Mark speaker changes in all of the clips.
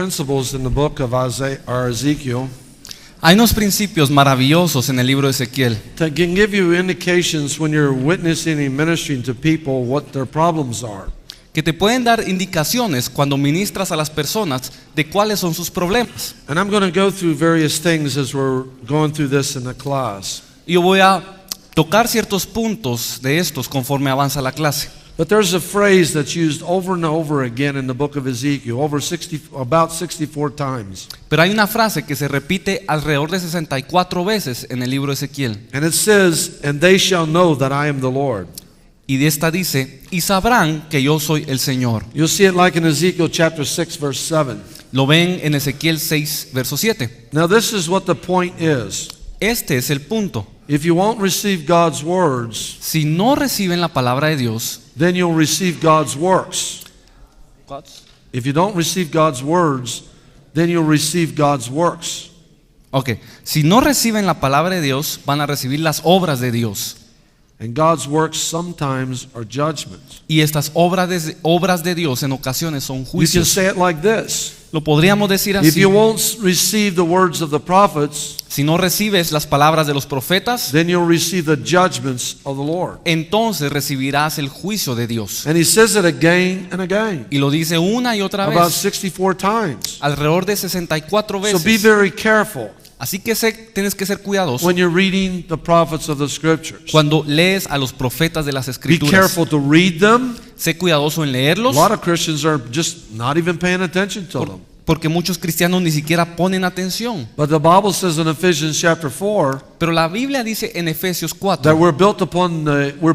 Speaker 1: principles in the book of Isaiah or Ezekiel
Speaker 2: Hay unos principios maravillosos en el libro de Ezequiel
Speaker 1: that can give you indications when you're witnessing and ministering to people what their problems are.
Speaker 2: que te pueden dar indicaciones cuando ministras a las personas de cuáles son sus problemas.
Speaker 1: And I'm going to go through various things as we're going through this in the class.
Speaker 2: Y yo voy a tocar ciertos puntos de estos conforme avanza la clase.
Speaker 1: But there's a phrase that's used over and over again in the book of Ezekiel, about 64 times.
Speaker 2: Pero hay una frase que se repite alrededor de 64 veces en el libro de Ezequiel.
Speaker 1: And it says, "And they shall know that I am the Lord."
Speaker 2: Y de esta dice, y sabrán que yo soy el Señor.
Speaker 1: You'll see it like in Ezekiel chapter 6 verse 7.
Speaker 2: Lo ven en Ezequiel 6, verso 7.
Speaker 1: Now this is what the point is.
Speaker 2: Este es el punto.
Speaker 1: If you won't receive God's words,
Speaker 2: Si no reciben la palabra de Dios,
Speaker 1: then you'll receive God's works. If you don't receive God's words, then you'll receive God's works.
Speaker 2: si no reciben la palabra de Dios, van a recibir las obras de Dios.
Speaker 1: And God's works sometimes are judgments.
Speaker 2: Y estas obras de Dios en ocasiones son
Speaker 1: You can
Speaker 2: juicios.
Speaker 1: say it like this.
Speaker 2: Lo podríamos decir
Speaker 1: If
Speaker 2: así.
Speaker 1: you won't receive the words of the prophets,
Speaker 2: Si no recibes las palabras de los profetas,
Speaker 1: then you'll receive the judgments of the Lord.
Speaker 2: entonces recibirás el juicio de Dios.
Speaker 1: And he says it again and again,
Speaker 2: Y lo dice una y otra
Speaker 1: about
Speaker 2: vez,
Speaker 1: 64 times.
Speaker 2: alrededor de 64
Speaker 1: So be
Speaker 2: veces.
Speaker 1: very careful
Speaker 2: Así que tienes que ser cuidadoso
Speaker 1: when you're reading the prophets of the scriptures.
Speaker 2: cuando lees a los profetas de las
Speaker 1: Be
Speaker 2: escrituras.
Speaker 1: careful to read them.
Speaker 2: Sé cuidadoso en
Speaker 1: A
Speaker 2: leerlos,
Speaker 1: lot of Christians are just not even paying attention to them.
Speaker 2: porque muchos cristianos ni siquiera ponen atención.
Speaker 1: But the Bible says in Ephesians chapter 4
Speaker 2: Pero la Biblia dice en Efesios
Speaker 1: that
Speaker 2: 4
Speaker 1: we're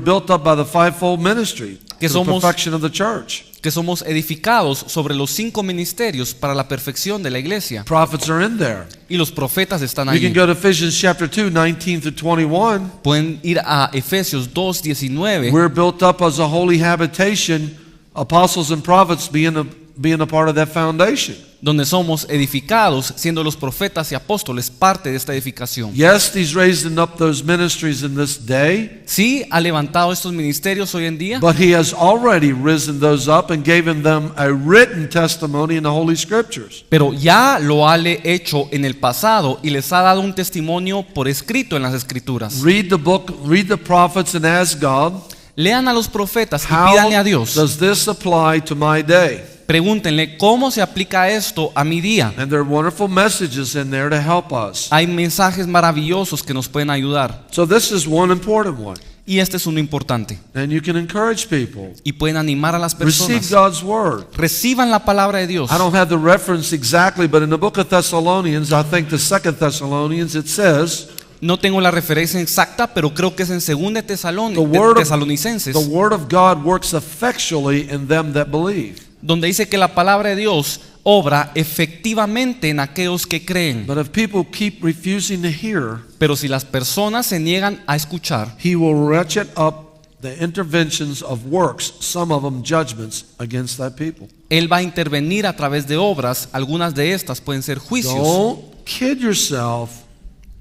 Speaker 1: built up by the fivefold ministry,
Speaker 2: Que
Speaker 1: to the
Speaker 2: somos-
Speaker 1: perfection of the church.
Speaker 2: que somos edificados sobre los 5 ministerios para la perfección de la iglesia.
Speaker 1: Prophets are in there.
Speaker 2: Y los profetas están
Speaker 1: You can
Speaker 2: allí.
Speaker 1: go to Ephesians chapter 2, 19 through 21.
Speaker 2: Pueden ir a Efesios 2:19.
Speaker 1: We're built up as a holy habitation, apostles and prophets being a part of that foundation.
Speaker 2: Donde somos edificados, siendo los profetas y apóstoles parte de esta edificación.
Speaker 1: Yes, he's raising up those ministries in this day,
Speaker 2: Sí, ha levantado estos ministerios hoy en día,
Speaker 1: but he has already risen those up and given them a written testimony in the Holy Scriptures.
Speaker 2: pero ya lo ha hecho en el pasado y les ha dado un testimonio por escrito en las escrituras.
Speaker 1: Read the book, read the prophets and ask God,
Speaker 2: Lean a los profetas y
Speaker 1: how
Speaker 2: pídanle a Dios.
Speaker 1: does this apply to my day?
Speaker 2: Pregúntenle cómo se aplica esto a mi día.
Speaker 1: And there are wonderful messages in there to help us.
Speaker 2: Hay mensajes maravillosos que nos pueden ayudar.
Speaker 1: So this is one important one.
Speaker 2: Y este es uno importante.
Speaker 1: And you can encourage people.
Speaker 2: Y pueden animar a las
Speaker 1: Receive
Speaker 2: personas.
Speaker 1: God's word.
Speaker 2: Reciban la palabra de Dios.
Speaker 1: I don't have the reference exactly, but in the book of Thessalonians, I think the 2nd Thessalonians, it says,
Speaker 2: No tengo la referencia exacta, pero creo que es en 2
Speaker 1: the
Speaker 2: Tesalonicenses,
Speaker 1: word of God works effectually in them that believe.
Speaker 2: donde dice que la palabra de Dios obra efectivamente en aquellos que creen.
Speaker 1: But if people keep refusing to hear,
Speaker 2: Pero si las personas se niegan a escuchar,
Speaker 1: he will ratchet up the interventions of works, some of them judgments against that people.
Speaker 2: Él va a intervenir a través de obras. Algunas de estas pueden ser juicios.
Speaker 1: Don't kid yourself.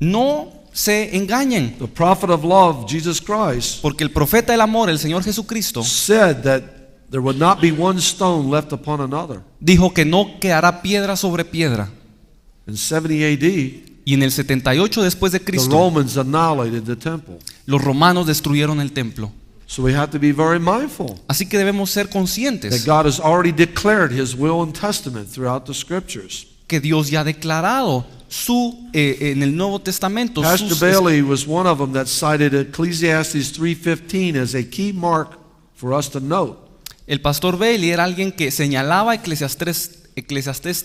Speaker 2: No se engañen,
Speaker 1: The prophet of love, Jesus Christ,
Speaker 2: porque el profeta del amor, el Señor Jesucristo,
Speaker 1: said that there would not be one stone left upon another.
Speaker 2: dijo que no quedará piedra sobre piedra.
Speaker 1: In 70 AD,
Speaker 2: Y en el 78 después de
Speaker 1: the
Speaker 2: Cristo,
Speaker 1: Romans annihilated the temple.
Speaker 2: los romanos destruyeron el templo.
Speaker 1: So we have to be very mindful
Speaker 2: Así que debemos ser
Speaker 1: that
Speaker 2: conscientes
Speaker 1: God has already declared His will and testament throughout the Scriptures.
Speaker 2: que Dios ya ha declarado en el Nuevo Testamento
Speaker 1: Pastor Bailey was one of them that cited Ecclesiastes 3:15 as a key mark for us to note.
Speaker 2: El pastor Bailey era alguien que señalaba Eclesiastés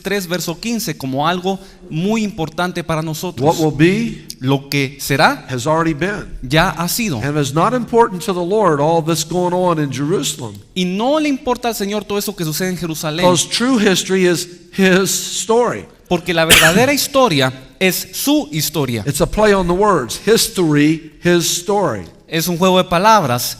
Speaker 2: 3 verso 15 como algo muy importante para
Speaker 1: What
Speaker 2: nosotros.
Speaker 1: will be
Speaker 2: Lo que será
Speaker 1: has already been.
Speaker 2: ya ha sido.
Speaker 1: And it's not important to the Lord all this going on in Jerusalem.
Speaker 2: Y no le importa al Señor todo eso que sucede en Jerusalén,
Speaker 1: Because true history is His story.
Speaker 2: porque la verdadera historia es su historia.
Speaker 1: It's a play on the words. History, His story.
Speaker 2: Es un juego de palabras.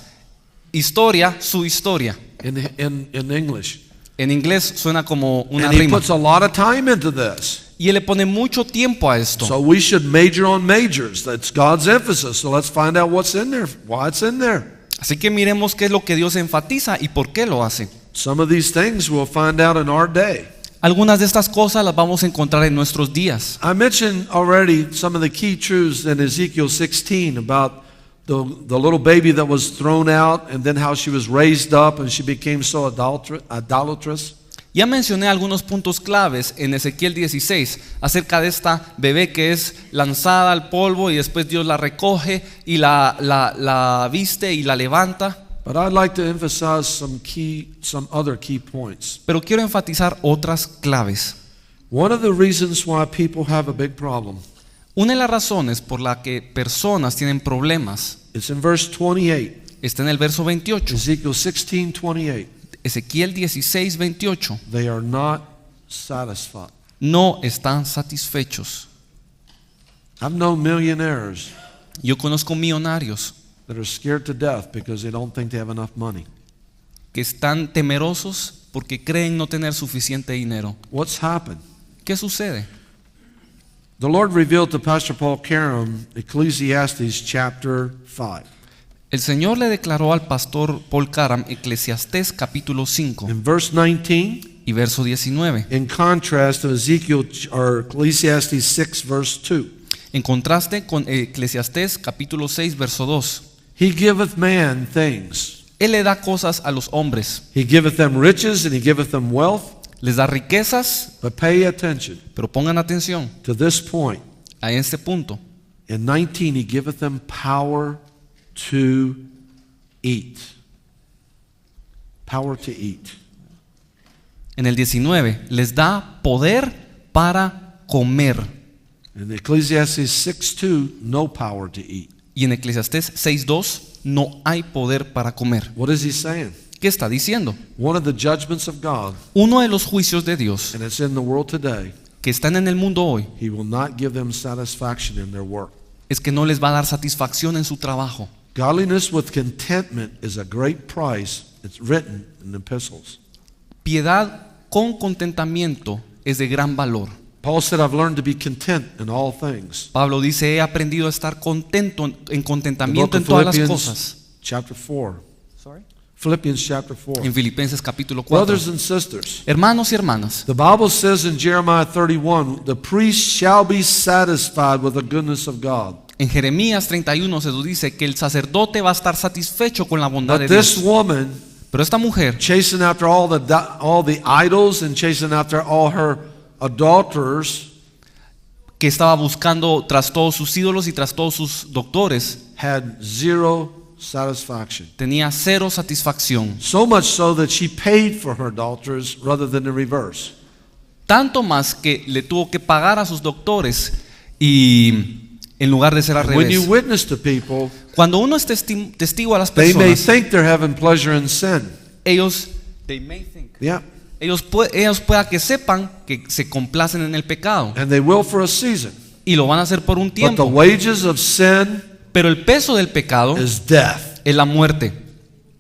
Speaker 2: Historia, su historia.
Speaker 1: In English.
Speaker 2: En inglés suena como una
Speaker 1: And He
Speaker 2: rima.
Speaker 1: puts a lot of time into this.
Speaker 2: Y él le pone mucho tiempo a esto.
Speaker 1: So we should major on majors. That's God's emphasis. So let's find out what's in there, why it's in there.
Speaker 2: Así que miremos qué es lo que Dios enfatiza y por qué lo hace.
Speaker 1: Some of these things we'll find out in our day.
Speaker 2: Algunas de estas cosas las vamos a encontrar en nuestros días.
Speaker 1: I mentioned already some of the key truths in Ezekiel 16 about the little baby that was thrown out and then how she was raised up and she became so idolatrous.
Speaker 2: Ya mencioné algunos puntos claves en Ezequiel 16 acerca de esta bebé que es lanzada al polvo y después Dios la recoge y la viste y la levanta.
Speaker 1: But I'd like to emphasize some other key points.
Speaker 2: Pero quiero enfatizar otras claves.
Speaker 1: One of the reasons why people have a big problem,
Speaker 2: Una de las razones por la que personas tienen problemas
Speaker 1: it's in verse 28,
Speaker 2: está en el verso 28.
Speaker 1: Ezekiel 16:28.
Speaker 2: Ezequiel 16, 28.
Speaker 1: They are not satisfied.
Speaker 2: No están satisfechos.
Speaker 1: I've known millionaires
Speaker 2: Yo conozco millonarios
Speaker 1: that are scared to death because they don't think they have enough money.
Speaker 2: que están temerosos porque creen no tener suficiente dinero.
Speaker 1: What's happened?
Speaker 2: ¿Qué sucede?
Speaker 1: The Lord revealed to Pastor Paul Karam Ecclesiastes chapter 5.
Speaker 2: El Señor le declaró al pastor Paul Karam Eclesiastés capítulo 5
Speaker 1: In verse 19,
Speaker 2: y verso 19.
Speaker 1: in contrast to Ezekiel or Ecclesiastes 6 verse 2.
Speaker 2: En contraste con Eclesiastés capítulo 6 verso 2.
Speaker 1: He giveth man things.
Speaker 2: Él le da cosas a los hombres,
Speaker 1: He giveth them riches and he giveth them wealth.
Speaker 2: les da riquezas,
Speaker 1: But pay attention
Speaker 2: pero pongan atención
Speaker 1: to this point.
Speaker 2: a este punto.
Speaker 1: In 19, he giveth them power to eat. Power to eat.
Speaker 2: En el 19 les da poder para comer.
Speaker 1: In Ecclesiastes 6:2, no power to eat.
Speaker 2: Y en Eclesiastés 6:2 no hay poder para comer.
Speaker 1: What is he saying?
Speaker 2: ¿Qué está diciendo?
Speaker 1: One of the judgments of God,
Speaker 2: Uno de los juicios de Dios
Speaker 1: and it's in the world today,
Speaker 2: que están en el mundo hoy
Speaker 1: he will not give them satisfaction in their work.
Speaker 2: es que no les va a dar satisfacción en su trabajo.
Speaker 1: Godliness with contentment is a great price. It's written in the epistles.
Speaker 2: Piedad con contentamiento es de gran valor.
Speaker 1: Paul said, I've learned to be content in all things.
Speaker 2: Pablo dice, he aprendido a estar contento en
Speaker 1: The book
Speaker 2: contentamiento en
Speaker 1: of
Speaker 2: todas las
Speaker 1: Philippians,
Speaker 2: cosas.
Speaker 1: chapter 4. Philippians chapter 4.
Speaker 2: En Filipenses capítulo 4.
Speaker 1: Brothers and sisters,
Speaker 2: Hermanos y hermanas,
Speaker 1: the Bible says in Jeremiah 31, the priest shall be satisfied with the goodness of God.
Speaker 2: en Jeremías 31 se nos dice que el sacerdote va a estar satisfecho con la bondad de
Speaker 1: But this
Speaker 2: Dios.
Speaker 1: woman,
Speaker 2: Pero esta mujer,
Speaker 1: chasing after all the idols and chasing after all her adulterers,
Speaker 2: que estaba buscando tras todos sus ídolos y tras todos sus doctores,
Speaker 1: had zero satisfaction.
Speaker 2: tenía cero satisfacción.
Speaker 1: So much so that she paid for her adulterers rather than the reverse.
Speaker 2: Tanto más que le tuvo que pagar a sus doctores y en lugar de ser al
Speaker 1: When you
Speaker 2: revés.
Speaker 1: witness to people,
Speaker 2: Cuando uno es testigo a las
Speaker 1: they may
Speaker 2: personas,
Speaker 1: think they're having pleasure in sin.
Speaker 2: ellos
Speaker 1: Yeah.
Speaker 2: pueda que sepan que se complacen en el pecado
Speaker 1: And they will for a season.
Speaker 2: y lo van a hacer por un
Speaker 1: But the
Speaker 2: tiempo.
Speaker 1: wages of sin
Speaker 2: Pero el peso del pecado
Speaker 1: is death.
Speaker 2: es la muerte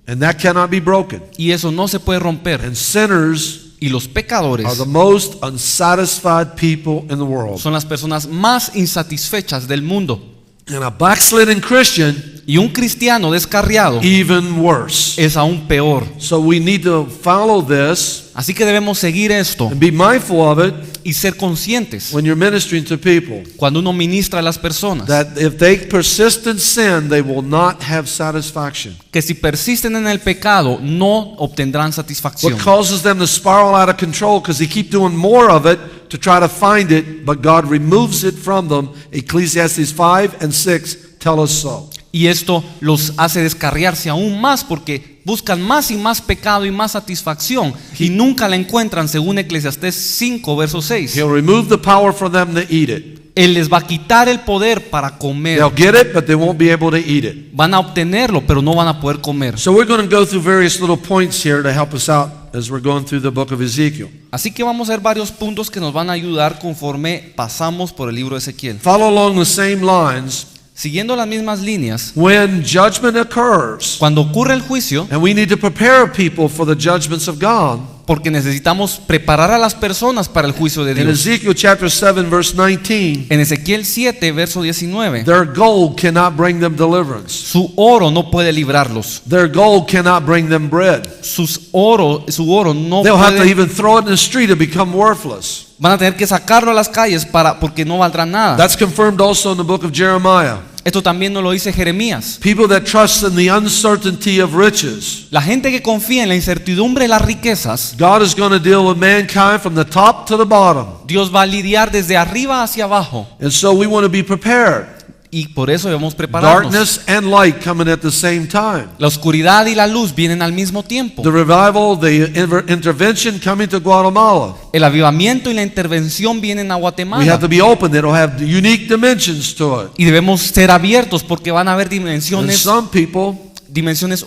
Speaker 1: And that cannot be broken.
Speaker 2: y eso no se puede romper.
Speaker 1: And sinners
Speaker 2: Y los pecadores
Speaker 1: are the most unsatisfied people in the world.
Speaker 2: son las personas más insatisfechas del mundo.
Speaker 1: And a backslidden Christian,
Speaker 2: Y un cristiano descarriado
Speaker 1: even worse.
Speaker 2: es aún peor.
Speaker 1: So we need to follow this
Speaker 2: Así que debemos seguir esto
Speaker 1: and be mindful of it
Speaker 2: y ser conscientes
Speaker 1: when you're ministering to people.
Speaker 2: cuando uno ministra a las personas
Speaker 1: That if they persist in sin, they will not have satisfaction.
Speaker 2: que si persisten en el pecado no obtendrán satisfacción.
Speaker 1: What causes them to spiral out of control because they keep doing more of it to try to find it, but God removes it from them. Ecclesiastes 5 and 6 tell us so.
Speaker 2: Y esto los hace descarriarse aún más porque buscan más y más pecado y más satisfacción y nunca la encuentran según Eclesiastés 5 verso 6.
Speaker 1: He'll remove the power for them to eat it.
Speaker 2: Él les va a quitar el poder para comer.
Speaker 1: They'll get it, but they won't be able to eat it.
Speaker 2: Van a obtenerlo, pero no van a poder comer.
Speaker 1: So we're going to go through various little points here to help us out as we're going through the book of Ezekiel.
Speaker 2: Así que vamos a ver varios puntos que nos van a ayudar conforme pasamos por el libro de Ezequiel.
Speaker 1: Follow along the same lines.
Speaker 2: Siguiendo las mismas líneas,
Speaker 1: When judgment occurs,
Speaker 2: cuando ocurre el juicio
Speaker 1: and we need to prepare people for the judgments of God,
Speaker 2: porque necesitamos preparar a las personas para el juicio de
Speaker 1: In
Speaker 2: Dios.
Speaker 1: Ezekiel chapter 7, verse 19,
Speaker 2: En Ezequiel 7, verso 19,
Speaker 1: their gold cannot bring them deliverance.
Speaker 2: su oro no puede librarlos.
Speaker 1: Their gold cannot bring them bread.
Speaker 2: Su oro no
Speaker 1: They'll have to
Speaker 2: puede,
Speaker 1: even throw it in the street and become worthless.
Speaker 2: van a tener que sacarlo a las calles porque no valdrá nada.
Speaker 1: That's confirmed also in the book of Jeremiah.
Speaker 2: Esto también nos lo dice Jeremías.
Speaker 1: People that trust in the uncertainty of riches.
Speaker 2: La gente que confía en la incertidumbre de las riquezas,
Speaker 1: God is going to deal with mankind from the top to the bottom.
Speaker 2: Dios va a lidiar desde arriba hacia abajo.
Speaker 1: And so we want to be prepared.
Speaker 2: Y por eso debemos prepararnos.
Speaker 1: Darkness and light coming at the same time.
Speaker 2: La oscuridad y la luz vienen al mismo tiempo.
Speaker 1: The revival, the intervention coming to Guatemala.
Speaker 2: El avivamiento y la intervención vienen a
Speaker 1: We have
Speaker 2: Guatemala.
Speaker 1: to be open. It'll have unique dimensions to it.
Speaker 2: Y debemos ser abiertos porque van a haber
Speaker 1: And
Speaker 2: dimensiones
Speaker 1: some people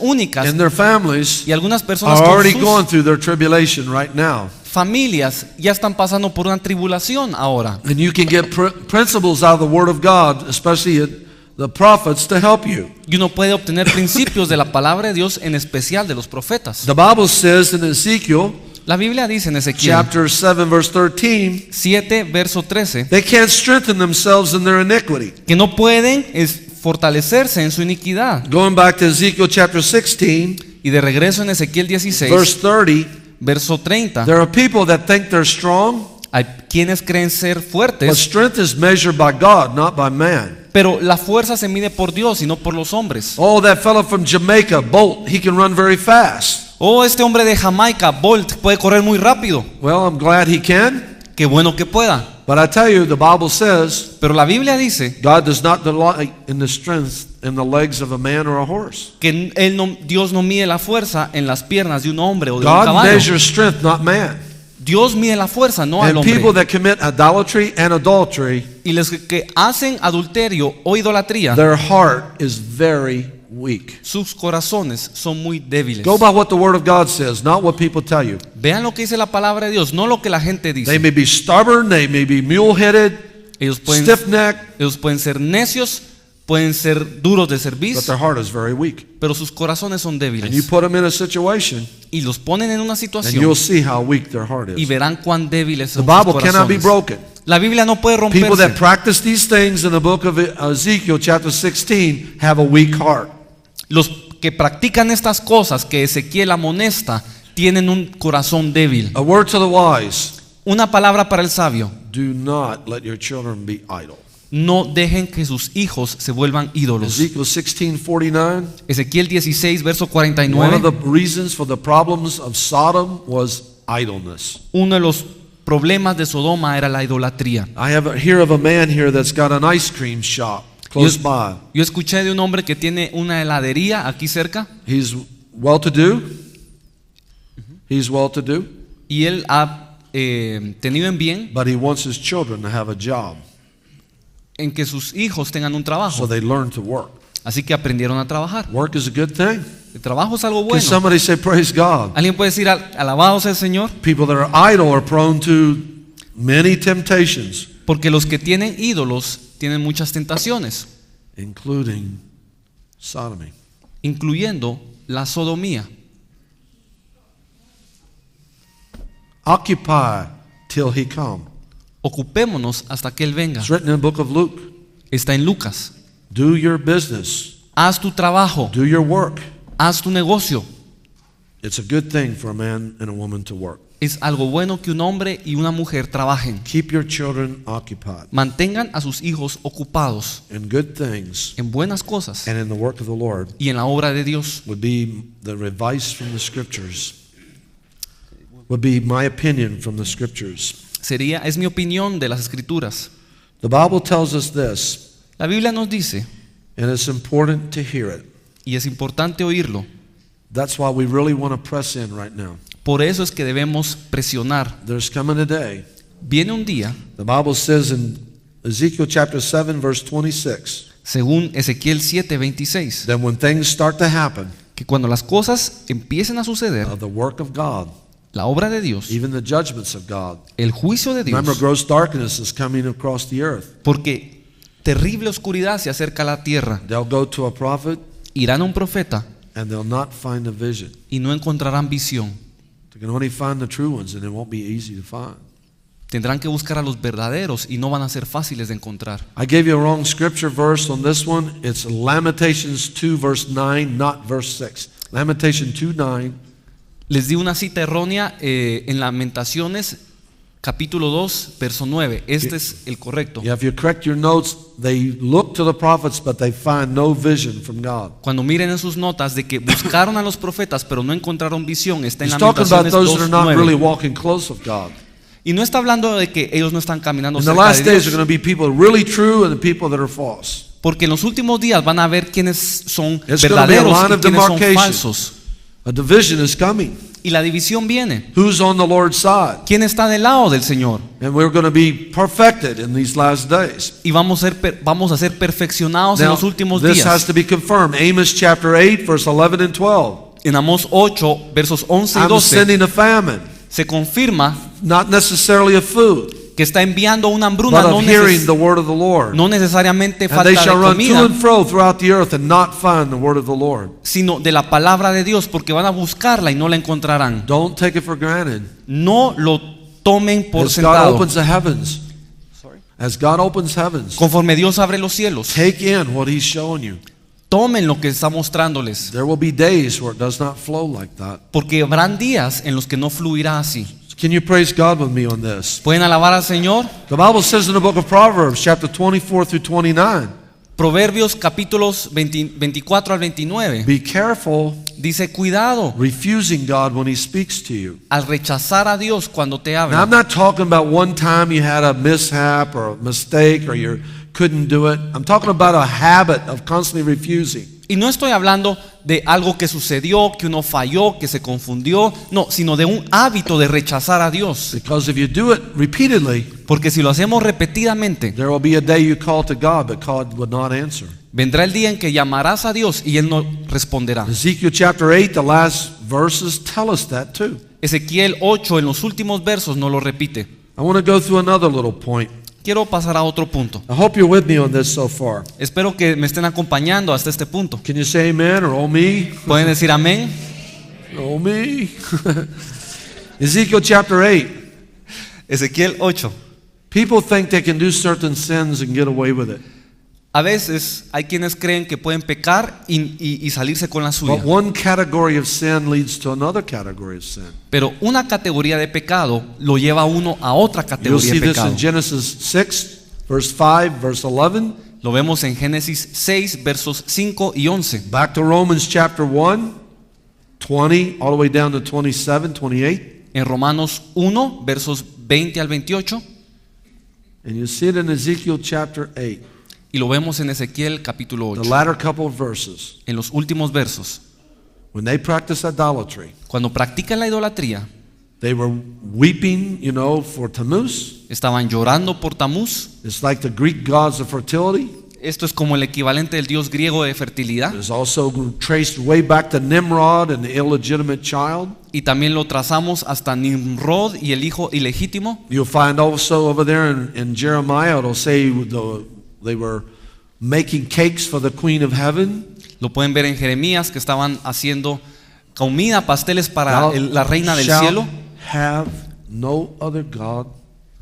Speaker 2: únicas.
Speaker 1: and their families
Speaker 2: Y algunas personas
Speaker 1: are
Speaker 2: con
Speaker 1: already
Speaker 2: sus
Speaker 1: going through their tribulation right now.
Speaker 2: familias ya están pasando por una tribulación ahora.
Speaker 1: And you can get principles out of the Word of God, especially the prophets, to help you.
Speaker 2: Y uno puede obtener principios de la palabra de Dios, en especial de los profetas.
Speaker 1: The Bible says in Ezekiel
Speaker 2: La Biblia dice en Ezequiel
Speaker 1: chapter 7, verse 13,
Speaker 2: 7, verso 13,
Speaker 1: they can't strengthen themselves in their iniquity.
Speaker 2: que no pueden fortalecerse en su iniquidad.
Speaker 1: Going back to Ezekiel chapter 16,
Speaker 2: Y de regreso en Ezequiel 16,
Speaker 1: verse 30,
Speaker 2: verso 30,
Speaker 1: there are people that think they're strong,
Speaker 2: hay quienes creen ser
Speaker 1: but
Speaker 2: fuertes,
Speaker 1: strength is measured by God, not by man.
Speaker 2: pero la fuerza se mide por Dios y no por los hombres.
Speaker 1: Oh, that fellow from Jamaica, Bolt, he can run very fast.
Speaker 2: Oh, este hombre de Jamaica, Bolt, puede correr muy rápido.
Speaker 1: Well, I'm glad he can,
Speaker 2: Qué bueno que pueda.
Speaker 1: but I tell you, the Bible says
Speaker 2: Pero la Biblia dice
Speaker 1: God does not delight in the strength in the legs of a man or a horse.
Speaker 2: que Dios no mide la fuerza en las piernas de un hombre o de un
Speaker 1: God
Speaker 2: caballo.
Speaker 1: measures strength, not man.
Speaker 2: Dios mide la fuerza, no al
Speaker 1: And people
Speaker 2: hombre.
Speaker 1: that commit idolatry and adultery,
Speaker 2: Y los que hacen adulterio o idolatría,
Speaker 1: their heart is very weak.
Speaker 2: sus corazones son muy débiles.
Speaker 1: Go by what the Word of God says, not what people tell you.
Speaker 2: Vean lo que dice la palabra de Dios, no lo que la gente
Speaker 1: They
Speaker 2: dice.
Speaker 1: may be stubborn, they may be mule-headed,
Speaker 2: Ellos pueden ser necios, pueden ser duros de
Speaker 1: but
Speaker 2: servicio,
Speaker 1: their heart is very weak.
Speaker 2: pero sus corazones son
Speaker 1: And you
Speaker 2: débiles.
Speaker 1: put them in a situation,
Speaker 2: Y los ponen en una
Speaker 1: and you'll
Speaker 2: situación
Speaker 1: see how weak their heart
Speaker 2: y
Speaker 1: is.
Speaker 2: verán cuán débiles
Speaker 1: The
Speaker 2: son sus
Speaker 1: Bible cannot be
Speaker 2: corazones.
Speaker 1: broken.
Speaker 2: La Biblia no puede
Speaker 1: People
Speaker 2: romperse.
Speaker 1: that practice these things in the book of Ezekiel chapter 16 have a weak heart.
Speaker 2: Los que practican estas cosas que Ezequiel amonesta tienen un corazón débil.
Speaker 1: A word to the wise,
Speaker 2: Una palabra para el sabio:
Speaker 1: do not let your children be idle.
Speaker 2: no dejen que sus hijos se vuelvan ídolos.
Speaker 1: Ezekiel 16:49,
Speaker 2: Ezequiel 16, verso
Speaker 1: one of
Speaker 2: 49.
Speaker 1: the reasons for the problems of Sodom was idleness.
Speaker 2: Uno de los problemas de Sodoma era la idolatría.
Speaker 1: I hear of a man here that's got an ice cream shop close by.
Speaker 2: Yo escuché de un hombre que tiene una heladería aquí cerca
Speaker 1: He's well-to-do. He's well-to-do,
Speaker 2: y él ha tenido en bien
Speaker 1: but he wants his children to have a job,
Speaker 2: en que sus hijos tengan un
Speaker 1: so
Speaker 2: trabajo.
Speaker 1: they learn to work.
Speaker 2: Así que aprendieron a trabajar.
Speaker 1: Work is a good thing.
Speaker 2: El trabajo es algo
Speaker 1: Can
Speaker 2: bueno.
Speaker 1: somebody say praise God?
Speaker 2: Alguien puede decir alabado sea el Señor,
Speaker 1: People that are idle are prone to many temptations,
Speaker 2: porque los que tienen ídolos tienen muchas tentaciones,
Speaker 1: including sodomy.
Speaker 2: incluyendo la sodomía.
Speaker 1: Occupy till he come.
Speaker 2: Ocupémonos hasta que Él venga.
Speaker 1: It's written in the book of Luke.
Speaker 2: Está en Lucas.
Speaker 1: Do your business.
Speaker 2: Haz tu trabajo,
Speaker 1: Do your work.
Speaker 2: haz tu negocio.
Speaker 1: It's a good thing for a man and a woman to work.
Speaker 2: Es algo bueno que un hombre y una mujer trabajen.
Speaker 1: Keep your children occupied
Speaker 2: Mantengan a sus hijos ocupados
Speaker 1: in good things
Speaker 2: en buenas cosas
Speaker 1: and in the work of the Lord
Speaker 2: y en la obra de Dios.
Speaker 1: would be the advice from the scriptures. Would be my opinion from the scriptures.
Speaker 2: Es mi opinión de las Escrituras.
Speaker 1: The Bible tells us this,
Speaker 2: La Biblia nos dice,
Speaker 1: and it's important to hear it.
Speaker 2: y es importante oírlo,
Speaker 1: That's why we really want to press in right now.
Speaker 2: por eso es que debemos presionar.
Speaker 1: There's coming a day.
Speaker 2: Viene un día,
Speaker 1: The Bible says in Ezekiel chapter 7 verse 26
Speaker 2: según Ezequiel 7:26,
Speaker 1: that when things start to happen
Speaker 2: que cuando las cosas empiecen a suceder,
Speaker 1: of the work of God,
Speaker 2: la obra de Dios,
Speaker 1: even the judgments of God,
Speaker 2: el juicio de
Speaker 1: remember
Speaker 2: Dios,
Speaker 1: gross darkness is coming across the earth.
Speaker 2: porque terrible oscuridad se acerca a la tierra.
Speaker 1: They'll go to a prophet
Speaker 2: Irán a un profeta
Speaker 1: and they'll not find a vision
Speaker 2: y no encontrarán visión.
Speaker 1: to You can only find the true ones, and it won't be easy to find.
Speaker 2: Tendrán que buscar a los verdaderos y no van a ser fáciles de encontrar.
Speaker 1: I gave you a wrong scripture verse on this one. It's Lamentations 2, verse 9, not verse 6. Lamentations 2:9.
Speaker 2: Les di una cita errónea en Lamentaciones, capítulo 2, verso 9. Este es el correcto.
Speaker 1: Yeah, if you correct your notes, they look to the prophets, but they find no vision from God.
Speaker 2: Cuando miren en sus notas de que buscaron a los profetas pero no encontraron visión, está en
Speaker 1: He's talking about
Speaker 2: Lamentaciones
Speaker 1: those that are not
Speaker 2: 2:9.
Speaker 1: really walking close with God.
Speaker 2: Y no está hablando de que ellos no están caminando
Speaker 1: In the
Speaker 2: cerca
Speaker 1: last
Speaker 2: de
Speaker 1: days, there are
Speaker 2: Dios,
Speaker 1: going to be people really true and the people that are false.
Speaker 2: porque en los últimos días van a ver quiénes son
Speaker 1: It's going to be a
Speaker 2: verdaderos
Speaker 1: line
Speaker 2: y
Speaker 1: of
Speaker 2: quiénes son
Speaker 1: demarcation.
Speaker 2: falsos.
Speaker 1: A division is coming.
Speaker 2: Y la división viene.
Speaker 1: Who's on the Lord's side?
Speaker 2: ¿Quién está del lado del Señor?
Speaker 1: And we're going to be perfected in these last days.
Speaker 2: Y vamos a ser perfeccionados en
Speaker 1: Now,
Speaker 2: los últimos
Speaker 1: this has
Speaker 2: días.
Speaker 1: to be confirmed. Amos chapter 8, verse 11 and 12.
Speaker 2: En Amós 8, versos 11 y
Speaker 1: I'm
Speaker 2: 12,
Speaker 1: sending a famine,
Speaker 2: se confirma
Speaker 1: not necessarily of food,
Speaker 2: que está enviando una hambruna,
Speaker 1: but of hearing the word of the Lord.
Speaker 2: no necesariamente
Speaker 1: And
Speaker 2: falta
Speaker 1: they
Speaker 2: de
Speaker 1: shall run to
Speaker 2: comida,
Speaker 1: and fro throughout the earth and not find the word of the Lord.
Speaker 2: sino de la palabra de Dios, porque van a buscarla y no la encontrarán.
Speaker 1: Don't take it for granted.
Speaker 2: No lo tomen por
Speaker 1: As God
Speaker 2: sentado.
Speaker 1: opens the heavens, as God opens heavens,
Speaker 2: Conforme Dios abre los cielos,
Speaker 1: take in what He's showing you.
Speaker 2: tomen lo que está mostrándoles,
Speaker 1: There will be days where it does not flow like that.
Speaker 2: porque habrán días en los que no fluirá así.
Speaker 1: Can you praise God with me on this?
Speaker 2: ¿Pueden alabar al Señor?
Speaker 1: The Bible says in the book of Proverbs, chapter 24 through 29,
Speaker 2: Proverbios capítulos 24 al 29
Speaker 1: be careful
Speaker 2: dice: cuidado
Speaker 1: refusing God when He speaks to you.
Speaker 2: al rechazar a Dios cuando te
Speaker 1: Now, I'm
Speaker 2: habla.
Speaker 1: not talking about one time you had a mishap or a mistake or you couldn't do it. I'm talking about a habit of constantly refusing.
Speaker 2: Y no estoy hablando de algo que sucedió, que uno falló, que se confundió, no, sino de un hábito de rechazar a Dios.
Speaker 1: Because if you do it repeatedly,
Speaker 2: Porque si lo hacemos repetidamente,
Speaker 1: there will be a day you call to God, but God would not answer.
Speaker 2: vendrá el día en que llamarás a Dios y Él no responderá.
Speaker 1: Ezekiel chapter 8, the last verses tell us that too.
Speaker 2: Ezequiel 8 en los últimos versos nos lo repite.
Speaker 1: I want to go through another little point.
Speaker 2: Quiero pasar a otro punto.
Speaker 1: I hope you're with me on this so far.
Speaker 2: Espero que me estén acompañando hasta este punto.
Speaker 1: Can you say amen or oh me?
Speaker 2: ¿Pueden decir amén?
Speaker 1: Oh me. Ezekiel chapter 8.
Speaker 2: Ezequiel 8.
Speaker 1: People think they can do certain sins and get away with it.
Speaker 2: A veces hay quienes creen que pueden pecar y salirse con la suya.
Speaker 1: But one category of sin leads to another category of sin.
Speaker 2: Pero una categoría de pecado lo lleva a uno a otra
Speaker 1: You'll
Speaker 2: categoría
Speaker 1: see
Speaker 2: de
Speaker 1: this
Speaker 2: pecado.
Speaker 1: in Genesis 6, verse 5, verse 11.
Speaker 2: Lo vemos en Génesis 6, versos 5 y 11.
Speaker 1: Back to Romans chapter 1, 20, all the way down to 27, 28.
Speaker 2: En Romanos 1, versos 20 al 28.
Speaker 1: And you see it in Ezekiel chapter 8,
Speaker 2: Y lo vemos en Ezequiel capítulo
Speaker 1: the
Speaker 2: 8.
Speaker 1: latter couple of verses.
Speaker 2: En los últimos versos.
Speaker 1: When they practiced idolatry,
Speaker 2: Cuando practican la idolatría,
Speaker 1: they were weeping, for Tammuz.
Speaker 2: estaban llorando por Tamuz.
Speaker 1: It's like the Greek gods of fertility.
Speaker 2: Esto es como el equivalente del dios griego de fertilidad.
Speaker 1: It's also traced way back to Nimrod and the illegitimate child.
Speaker 2: Y también lo trazamos hasta Nimrod y el hijo ilegítimo.
Speaker 1: You'll find also over there in Jeremiah, it'll say they were making cakes for the queen of heaven.
Speaker 2: Lo pueden ver en Jeremías, que estaban haciendo comida, pasteles para
Speaker 1: Thou
Speaker 2: la reina del
Speaker 1: shalt
Speaker 2: cielo.
Speaker 1: have no other God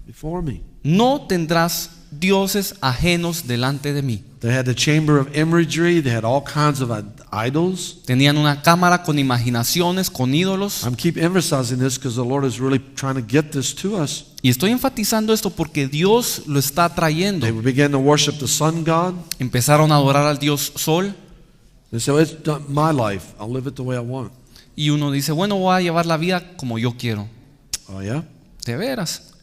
Speaker 1: before me.
Speaker 2: No tendrás dioses ajenos delante de mí.
Speaker 1: They had the chamber of imagery. They had all kinds of idols.
Speaker 2: Tenían una cámara con imaginaciones, con ídolos.
Speaker 1: I'm keep emphasizing this because the Lord is really trying to get this to us.
Speaker 2: Y estoy enfatizando esto porque Dios lo está trayendo.
Speaker 1: They began to worship the sun god.
Speaker 2: Empezaron a adorar al dios Sol.
Speaker 1: They said, well, it's not my life. I'll live it the way I want.
Speaker 2: Y uno dice, bueno, voy a llevar la vida como yo quiero.
Speaker 1: Oh, yeah?
Speaker 2: De veras.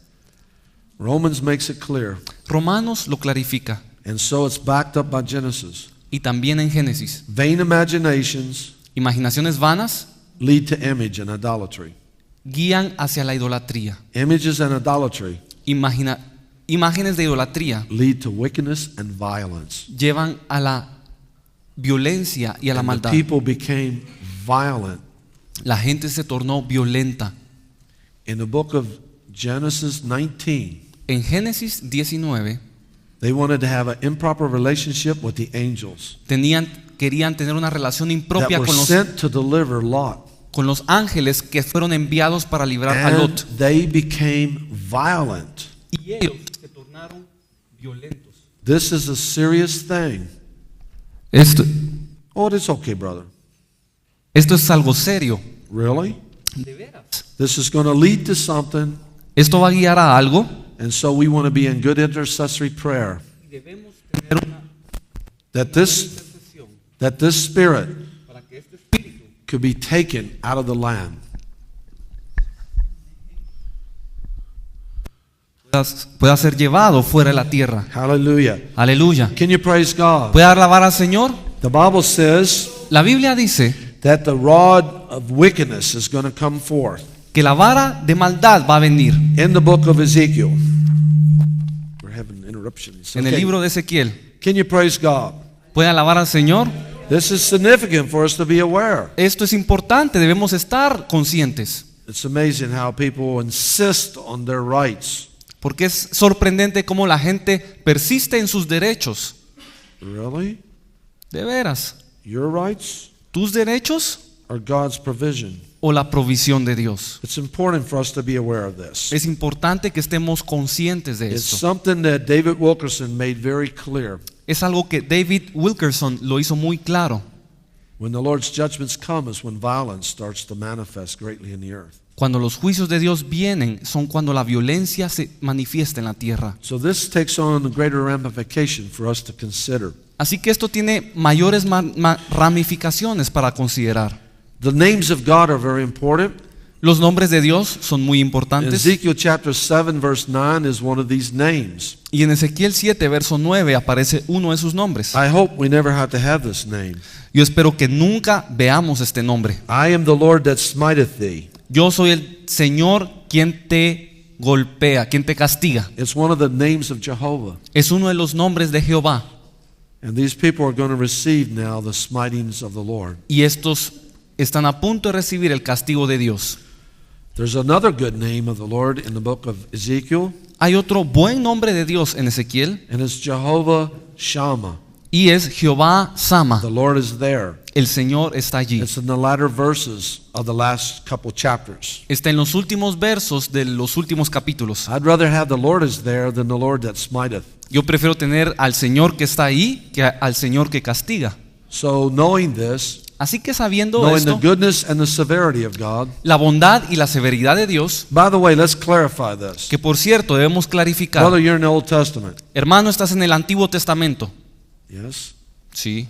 Speaker 1: Romans makes it clear.
Speaker 2: Romanos lo clarifica.
Speaker 1: And so it's backed up by Genesis.
Speaker 2: Y también en Génesis.
Speaker 1: Vain imaginations
Speaker 2: Imaginaciones vanas
Speaker 1: lead to image and idolatry.
Speaker 2: guían hacia la idolatría.
Speaker 1: Images and idolatry
Speaker 2: Imágenes de idolatría
Speaker 1: lead to wickedness and violence.
Speaker 2: llevan a la violencia y a la
Speaker 1: And the
Speaker 2: maldad.
Speaker 1: people became violent.
Speaker 2: La gente se tornó violenta.
Speaker 1: In the book of Genesis 19,
Speaker 2: En Génesis 19
Speaker 1: they wanted to have an improper relationship with the angels
Speaker 2: querían tener una relación
Speaker 1: that
Speaker 2: impropia
Speaker 1: were
Speaker 2: con
Speaker 1: sent to deliver Lot.
Speaker 2: con los ángeles que fueron enviados para librar a
Speaker 1: and
Speaker 2: Lot.
Speaker 1: they became violent.
Speaker 2: Y ellos se tornaron violentos.
Speaker 1: This is a serious thing.
Speaker 2: Esto
Speaker 1: Oh, it's okay, brother.
Speaker 2: es algo serio.
Speaker 1: Really?
Speaker 2: De veras.
Speaker 1: This is going to lead to something,
Speaker 2: Esto va a guiar a algo.
Speaker 1: and so we want to be in good intercessory prayer.
Speaker 2: Debemos tener una
Speaker 1: That this spirit
Speaker 2: para que este espíritu
Speaker 1: could be taken out of the land.
Speaker 2: pueda ser llevado fuera de la tierra.
Speaker 1: Hallelujah.
Speaker 2: Aleluya.
Speaker 1: Can you praise God?
Speaker 2: ¿Puede alabar al Señor?
Speaker 1: The Bible says
Speaker 2: La Biblia dice
Speaker 1: that the rod of wickedness is going to come forth.
Speaker 2: que la vara de maldad va a venir.
Speaker 1: In the book of Ezekiel. We're having interruptions.
Speaker 2: En el
Speaker 1: Okay.
Speaker 2: libro de Ezequiel.
Speaker 1: Can you praise God?
Speaker 2: ¿Puede alabar al Señor?
Speaker 1: This is significant for us to be aware.
Speaker 2: Esto es importante, debemos estar conscientes.
Speaker 1: It's amazing how people insist on their rights.
Speaker 2: Porque es sorprendente cómo la gente persiste en sus derechos.
Speaker 1: Really?
Speaker 2: De veras.
Speaker 1: Your rights
Speaker 2: ¿Tus derechos
Speaker 1: are God's provision.
Speaker 2: o la provisión de Dios?
Speaker 1: It's important for us to be aware of this.
Speaker 2: Es importante que estemos conscientes de
Speaker 1: It's
Speaker 2: esto.
Speaker 1: something that David Wilkerson made very clear.
Speaker 2: Es algo que David Wilkerson lo hizo muy claro.
Speaker 1: When the Lord's judgments come is when violence starts to manifest greatly in the earth.
Speaker 2: Cuando los juicios de Dios vienen, son cuando la violencia se manifiesta en la tierra.
Speaker 1: So this takes on a greater ramification for us to consider.
Speaker 2: Así que esto tiene mayores ramificaciones para considerar.
Speaker 1: The names of God are very important.
Speaker 2: Los nombres de Dios son muy importantes.
Speaker 1: Ezekiel chapter 7 verse 9 is one of these names.
Speaker 2: Y en Ezequiel 7, verso 9, aparece uno de sus nombres.
Speaker 1: I hope we never have to have this name.
Speaker 2: Yo espero que nunca veamos este nombre.
Speaker 1: I am the Lord that smiteth thee.
Speaker 2: Yo soy el Señor quien te golpea, quien te castiga.
Speaker 1: It's one of the names of Jehovah.
Speaker 2: Es uno de los nombres de Jehová.
Speaker 1: And these people are going to receive now the smitings of the Lord.
Speaker 2: Y estos están a punto de recibir el castigo de Dios.
Speaker 1: There's another good name of the Lord in the book of Ezekiel,
Speaker 2: Hay otro buen nombre de Dios en Ezequiel
Speaker 1: and it's Jehovah Shammah.
Speaker 2: y es Jehová Sama.
Speaker 1: The Lord is there.
Speaker 2: El Señor está allí.
Speaker 1: It's in the latter verses of the last couple chapters.
Speaker 2: Está en los últimos versos de los últimos capítulos.
Speaker 1: I'd rather have the Lord is there than the Lord that smiteth.
Speaker 2: Yo prefiero tener al Señor que está ahí que al Señor que castiga.
Speaker 1: So knowing this,
Speaker 2: Así que sabiendo
Speaker 1: knowing the
Speaker 2: esto,
Speaker 1: goodness and the severity of God.
Speaker 2: la bondad y la severidad de Dios,
Speaker 1: By the way, let's clarify this.
Speaker 2: que por cierto debemos clarificar.
Speaker 1: Brother, you're in the Old Testament.
Speaker 2: Hermano, estás en el Antiguo Testamento.
Speaker 1: Yes.
Speaker 2: Sí,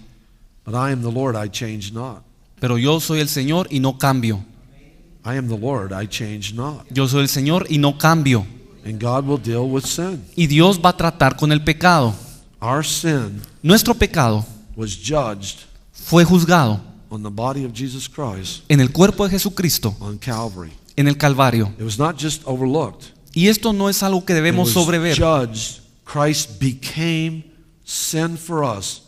Speaker 1: But I am the Lord, I change not.
Speaker 2: pero yo soy el Señor y no cambio.
Speaker 1: I am the Lord, I change not.
Speaker 2: Yo soy el Señor y no cambio.
Speaker 1: And God will deal with sin.
Speaker 2: Y Dios va a tratar con el pecado.
Speaker 1: Our sin
Speaker 2: Nuestro pecado
Speaker 1: was judged
Speaker 2: fue juzgado
Speaker 1: on the body of Jesus Christ
Speaker 2: en el cuerpo de Jesucristo,
Speaker 1: on Calvary.
Speaker 2: en el Calvario.
Speaker 1: It was not just overlooked.
Speaker 2: Y esto no es algo que
Speaker 1: It
Speaker 2: debemos
Speaker 1: was
Speaker 2: sobrever.
Speaker 1: judged. Christ became sin for us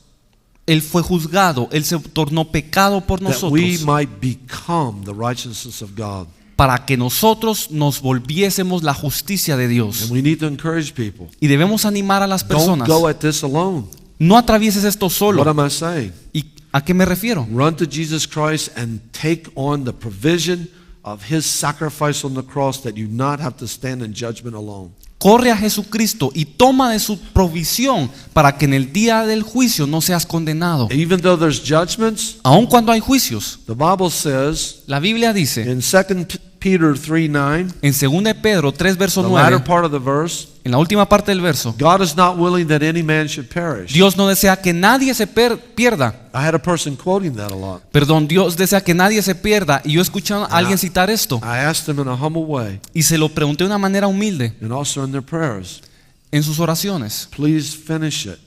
Speaker 2: Él fue juzgado, Él se tornó pecado por
Speaker 1: that we
Speaker 2: nosotros
Speaker 1: might become the righteousness of God.
Speaker 2: para que nosotros nos volviésemos la justicia de
Speaker 1: And
Speaker 2: Dios.
Speaker 1: we need to encourage people.
Speaker 2: Y debemos animar a las
Speaker 1: Don't
Speaker 2: personas.
Speaker 1: go at this alone.
Speaker 2: No atravieses esto
Speaker 1: What
Speaker 2: solo.
Speaker 1: am I saying?
Speaker 2: ¿Y a qué me refiero?
Speaker 1: Run to Jesus Christ and take on the provision of His sacrifice on the cross that you not have to stand in judgment alone.
Speaker 2: Corre a Jesucristo y toma de su provisión para que en el día del juicio no seas condenado.
Speaker 1: Even though there's judgments,
Speaker 2: Aun cuando hay juicios,
Speaker 1: the Bible says
Speaker 2: la Biblia dice
Speaker 1: in 2 Peter 3:9,
Speaker 2: en 2 de Pedro 3 verso
Speaker 1: the latter
Speaker 2: 9,
Speaker 1: part of the verse,
Speaker 2: en la última parte del verso,
Speaker 1: God is not willing that any man should perish.
Speaker 2: Dios no desea que nadie se pierda.
Speaker 1: I had a person quoting that a lot.
Speaker 2: Perdón, Dios desea que nadie se pierda. Y yo escuché a alguien citar esto
Speaker 1: I asked them in a humble way
Speaker 2: y se lo pregunté de una manera humilde
Speaker 1: and also in their prayers,
Speaker 2: en sus oraciones.
Speaker 1: please finish it.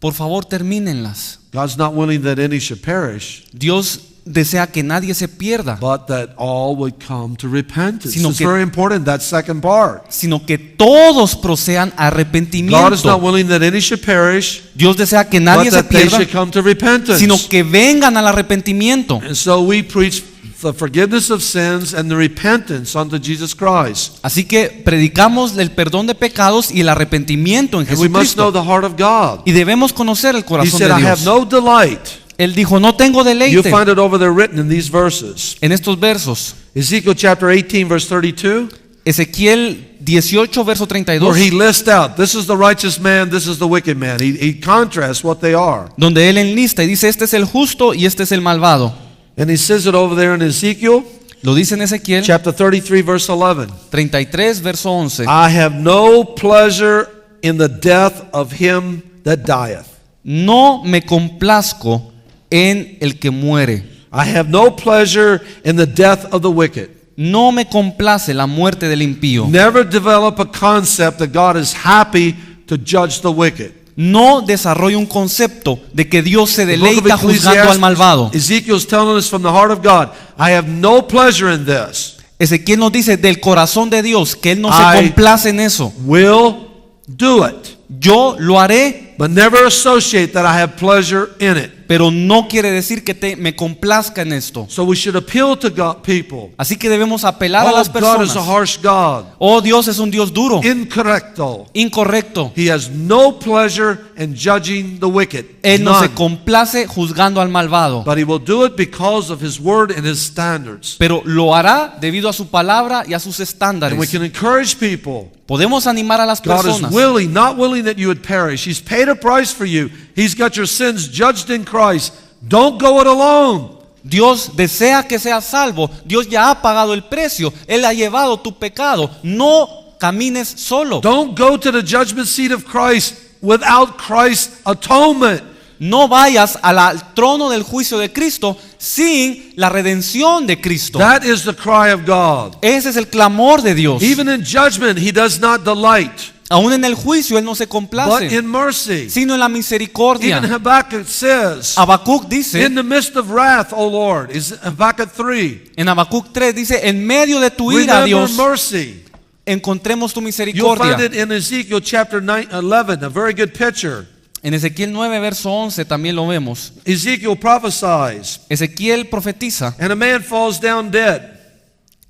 Speaker 2: Por favor, termínenlas.
Speaker 1: God's not willing that any should perish,
Speaker 2: Dios desea que nadie se pierda,
Speaker 1: but that all would come to repentance.
Speaker 2: Sino
Speaker 1: It's
Speaker 2: que-
Speaker 1: very important, that second part.
Speaker 2: sino que todos procedan a
Speaker 1: God is not
Speaker 2: arrepentimiento.
Speaker 1: willing that any should perish,
Speaker 2: Dios desea que
Speaker 1: but
Speaker 2: nadie se
Speaker 1: that they
Speaker 2: pierda,
Speaker 1: should come to repentance.
Speaker 2: sino que vengan al arrepentimiento.
Speaker 1: And so we preach the forgiveness of sins and the repentance unto Jesus Christ.
Speaker 2: Así que predicamos el perdón de pecados y el arrepentimiento en
Speaker 1: And we must know
Speaker 2: Jesucristo.
Speaker 1: the heart of God.
Speaker 2: Y debemos conocer el
Speaker 1: He
Speaker 2: corazón
Speaker 1: said,
Speaker 2: de
Speaker 1: I have
Speaker 2: Dios.
Speaker 1: no delight
Speaker 2: Él dijo, no tengo
Speaker 1: You
Speaker 2: deleite
Speaker 1: find it over there written in these verses.
Speaker 2: en estos versos.
Speaker 1: Ezekiel chapter 18, verse 32,
Speaker 2: Ezequiel 18, verso
Speaker 1: where
Speaker 2: 32,
Speaker 1: he lists out, this is the righteous man, this is the wicked man. He contrasts what they are.
Speaker 2: donde él enlista y dice, este es el justo y este es el malvado.
Speaker 1: And he says it over there in Ezekiel
Speaker 2: Lo dice en Ezequiel
Speaker 1: chapter 33, verse 11.
Speaker 2: 33, verso 11.
Speaker 1: I have no pleasure in the death of him that dieth.
Speaker 2: No me complazco en el que muere.
Speaker 1: I have no pleasure in the death of the wicked.
Speaker 2: No me complace la muerte del impío.
Speaker 1: Never develop a concept that God is happy to judge the wicked.
Speaker 2: No desarrolla un concepto de que Dios se
Speaker 1: The book of
Speaker 2: deleita juzgando al malvado.
Speaker 1: Ezekiel's telling us from the heart of God, I have no pleasure in this.
Speaker 2: Ezequiel nos dice del corazón de Dios que Él no se
Speaker 1: I-
Speaker 2: complace en eso.
Speaker 1: Will do it.
Speaker 2: Yo lo haré,
Speaker 1: But never associate that I have pleasure in it.
Speaker 2: pero no quiere decir que me complazca en esto.
Speaker 1: So we should appeal to God, people.
Speaker 2: Así que debemos apelar a
Speaker 1: Oh,
Speaker 2: las
Speaker 1: God is a
Speaker 2: personas.
Speaker 1: harsh God.
Speaker 2: Oh, Dios es un Dios duro,
Speaker 1: Incorrecto.
Speaker 2: incorrecto.
Speaker 1: He has no pleasure in judging the wicked.
Speaker 2: Él no se
Speaker 1: None.
Speaker 2: complace juzgando al malvado,
Speaker 1: But he will do it because of his word and his standards.
Speaker 2: pero lo hará debido a su palabra y a sus
Speaker 1: And we
Speaker 2: estándares.
Speaker 1: can encourage people.
Speaker 2: Podemos animar a las
Speaker 1: God is
Speaker 2: personas.
Speaker 1: willing, not willing that you would perish. He's paid a price for you. He's got your sins judged in Christ. Don't go it alone.
Speaker 2: Dios desea que seas salvo. Dios ya ha pagado el precio. Él ha llevado tu pecado. No camines solo.
Speaker 1: Don't go to the judgment seat of Christ without Christ's atonement.
Speaker 2: No vayas al trono del juicio de Cristo sin la redención de Cristo.
Speaker 1: That is the cry of God.
Speaker 2: Ese es el clamor de Dios.
Speaker 1: Even in judgment, he does not delight,
Speaker 2: Aún en el juicio Él no se
Speaker 1: but
Speaker 2: complace,
Speaker 1: in mercy.
Speaker 2: sino en la
Speaker 1: Even
Speaker 2: misericordia.
Speaker 1: Habakkuk says,
Speaker 2: Habacuc dice,
Speaker 1: in the midst of wrath, O Lord, is Habakkuk 3.
Speaker 2: en Habacuc 3 dice, en medio de tu ira,
Speaker 1: Remember
Speaker 2: Dios,
Speaker 1: mercy.
Speaker 2: encontremos tu
Speaker 1: You'll
Speaker 2: misericordia.
Speaker 1: find it in Ezekiel chapter 11, a very good picture.
Speaker 2: En Ezequiel 9, verso 11 también lo vemos.
Speaker 1: Ezekiel prophesies,
Speaker 2: Ezequiel profetiza,
Speaker 1: and a man falls down dead.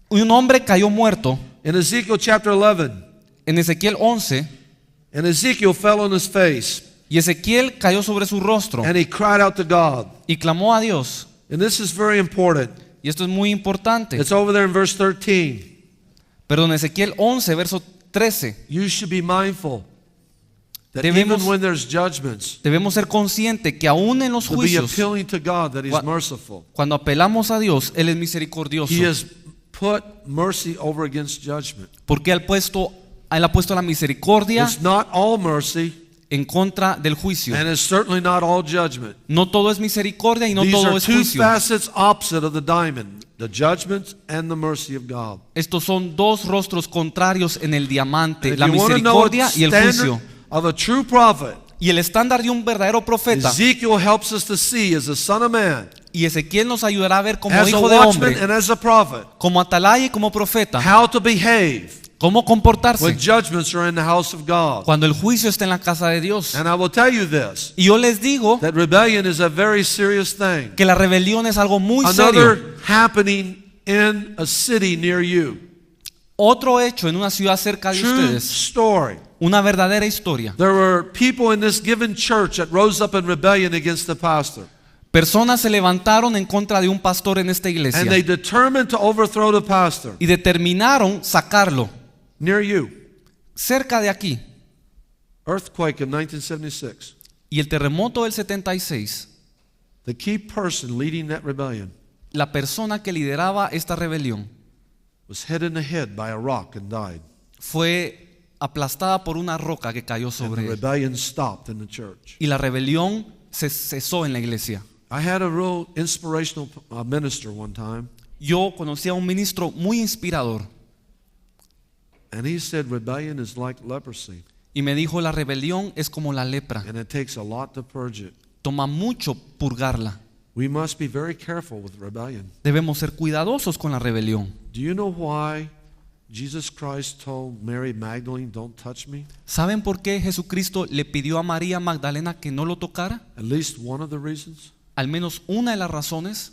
Speaker 2: un hombre cayó muerto.
Speaker 1: In Ezekiel chapter 11,
Speaker 2: En Ezequiel 11,
Speaker 1: and Ezekiel fell on his face,
Speaker 2: y Ezequiel cayó sobre su rostro
Speaker 1: and he cried out to God.
Speaker 2: y clamó a Dios.
Speaker 1: And this is very important.
Speaker 2: Y esto es muy importante.
Speaker 1: It's over there in verse 13.
Speaker 2: Pero en Ezequiel 11, verso 13,
Speaker 1: You should be mindful that
Speaker 2: Debemos-
Speaker 1: even when there's judgments,
Speaker 2: debemos ser conscientes que aún en los
Speaker 1: to be
Speaker 2: juicios,
Speaker 1: appealing to God that He's
Speaker 2: What-
Speaker 1: merciful.
Speaker 2: cuando apelamos a Dios, Él es misericordioso.
Speaker 1: He has put mercy over against judgment.
Speaker 2: Porque Él ha puesto la misericordia
Speaker 1: It's not all mercy,
Speaker 2: en contra del juicio.
Speaker 1: and it's certainly not all judgment.
Speaker 2: No todo es misericordia y no
Speaker 1: These
Speaker 2: todo
Speaker 1: are
Speaker 2: es
Speaker 1: two
Speaker 2: juicio.
Speaker 1: facets opposite of the diamond, the judgment and the mercy of God.
Speaker 2: Estos son dos rostros contrarios en el diamante,
Speaker 1: And if
Speaker 2: la
Speaker 1: you want to know
Speaker 2: misericordia
Speaker 1: the
Speaker 2: y el
Speaker 1: standard
Speaker 2: juicio.
Speaker 1: of a true prophet,
Speaker 2: Y el estándar de un verdadero profeta.
Speaker 1: Ezekiel helps us to see as a son of man,
Speaker 2: Y Ezequiel nos ayudará a ver como
Speaker 1: as a
Speaker 2: hijo de
Speaker 1: watchman
Speaker 2: hombre,
Speaker 1: and as a prophet,
Speaker 2: como atalaya y como profeta,
Speaker 1: how to behave
Speaker 2: cómo comportarse
Speaker 1: when judgments are in the house of God.
Speaker 2: cuando el juicio está en la casa de Dios.
Speaker 1: And I will tell you this,
Speaker 2: Y yo les digo
Speaker 1: that rebellion is a very serious thing.
Speaker 2: que la rebelión es algo muy serio.
Speaker 1: Another happening in a city near you.
Speaker 2: Otro hecho en una ciudad cerca de
Speaker 1: True
Speaker 2: ustedes,
Speaker 1: story.
Speaker 2: una verdadera historia.
Speaker 1: There were people in this given church that rose up in rebellion against the pastor.
Speaker 2: Personas se levantaron en contra de un pastor en esta
Speaker 1: And
Speaker 2: iglesia
Speaker 1: they determined to overthrow the pastor.
Speaker 2: y determinaron sacarlo
Speaker 1: Near you.
Speaker 2: cerca de aquí.
Speaker 1: Earthquake of 1976.
Speaker 2: Y el terremoto del 76,
Speaker 1: The key person leading that rebellion
Speaker 2: la persona que lideraba esta rebelión
Speaker 1: was hit in the head by a rock and died.
Speaker 2: fue aplastada por una roca que cayó
Speaker 1: And the
Speaker 2: sobre él.
Speaker 1: rebellion stopped in the church.
Speaker 2: Y la rebelión se cesó en la iglesia.
Speaker 1: I had a real inspirational minister one time,
Speaker 2: Yo conocí a un ministro muy inspirador
Speaker 1: and he said rebellion is like leprosy,
Speaker 2: y me dijo, la rebelión es como la lepra.
Speaker 1: and it takes a lot to purge it.
Speaker 2: Toma mucho purgarla.
Speaker 1: We must be very careful with rebellion.
Speaker 2: Debemos ser cuidadosos con la rebelión.
Speaker 1: Do you know why Jesus Christ told Mary Magdalene, don't touch me?
Speaker 2: ¿Saben por qué Jesucristo le pidió a María Magdalena que no lo tocara?
Speaker 1: At least one of the reasons.
Speaker 2: Al menos una de las razones.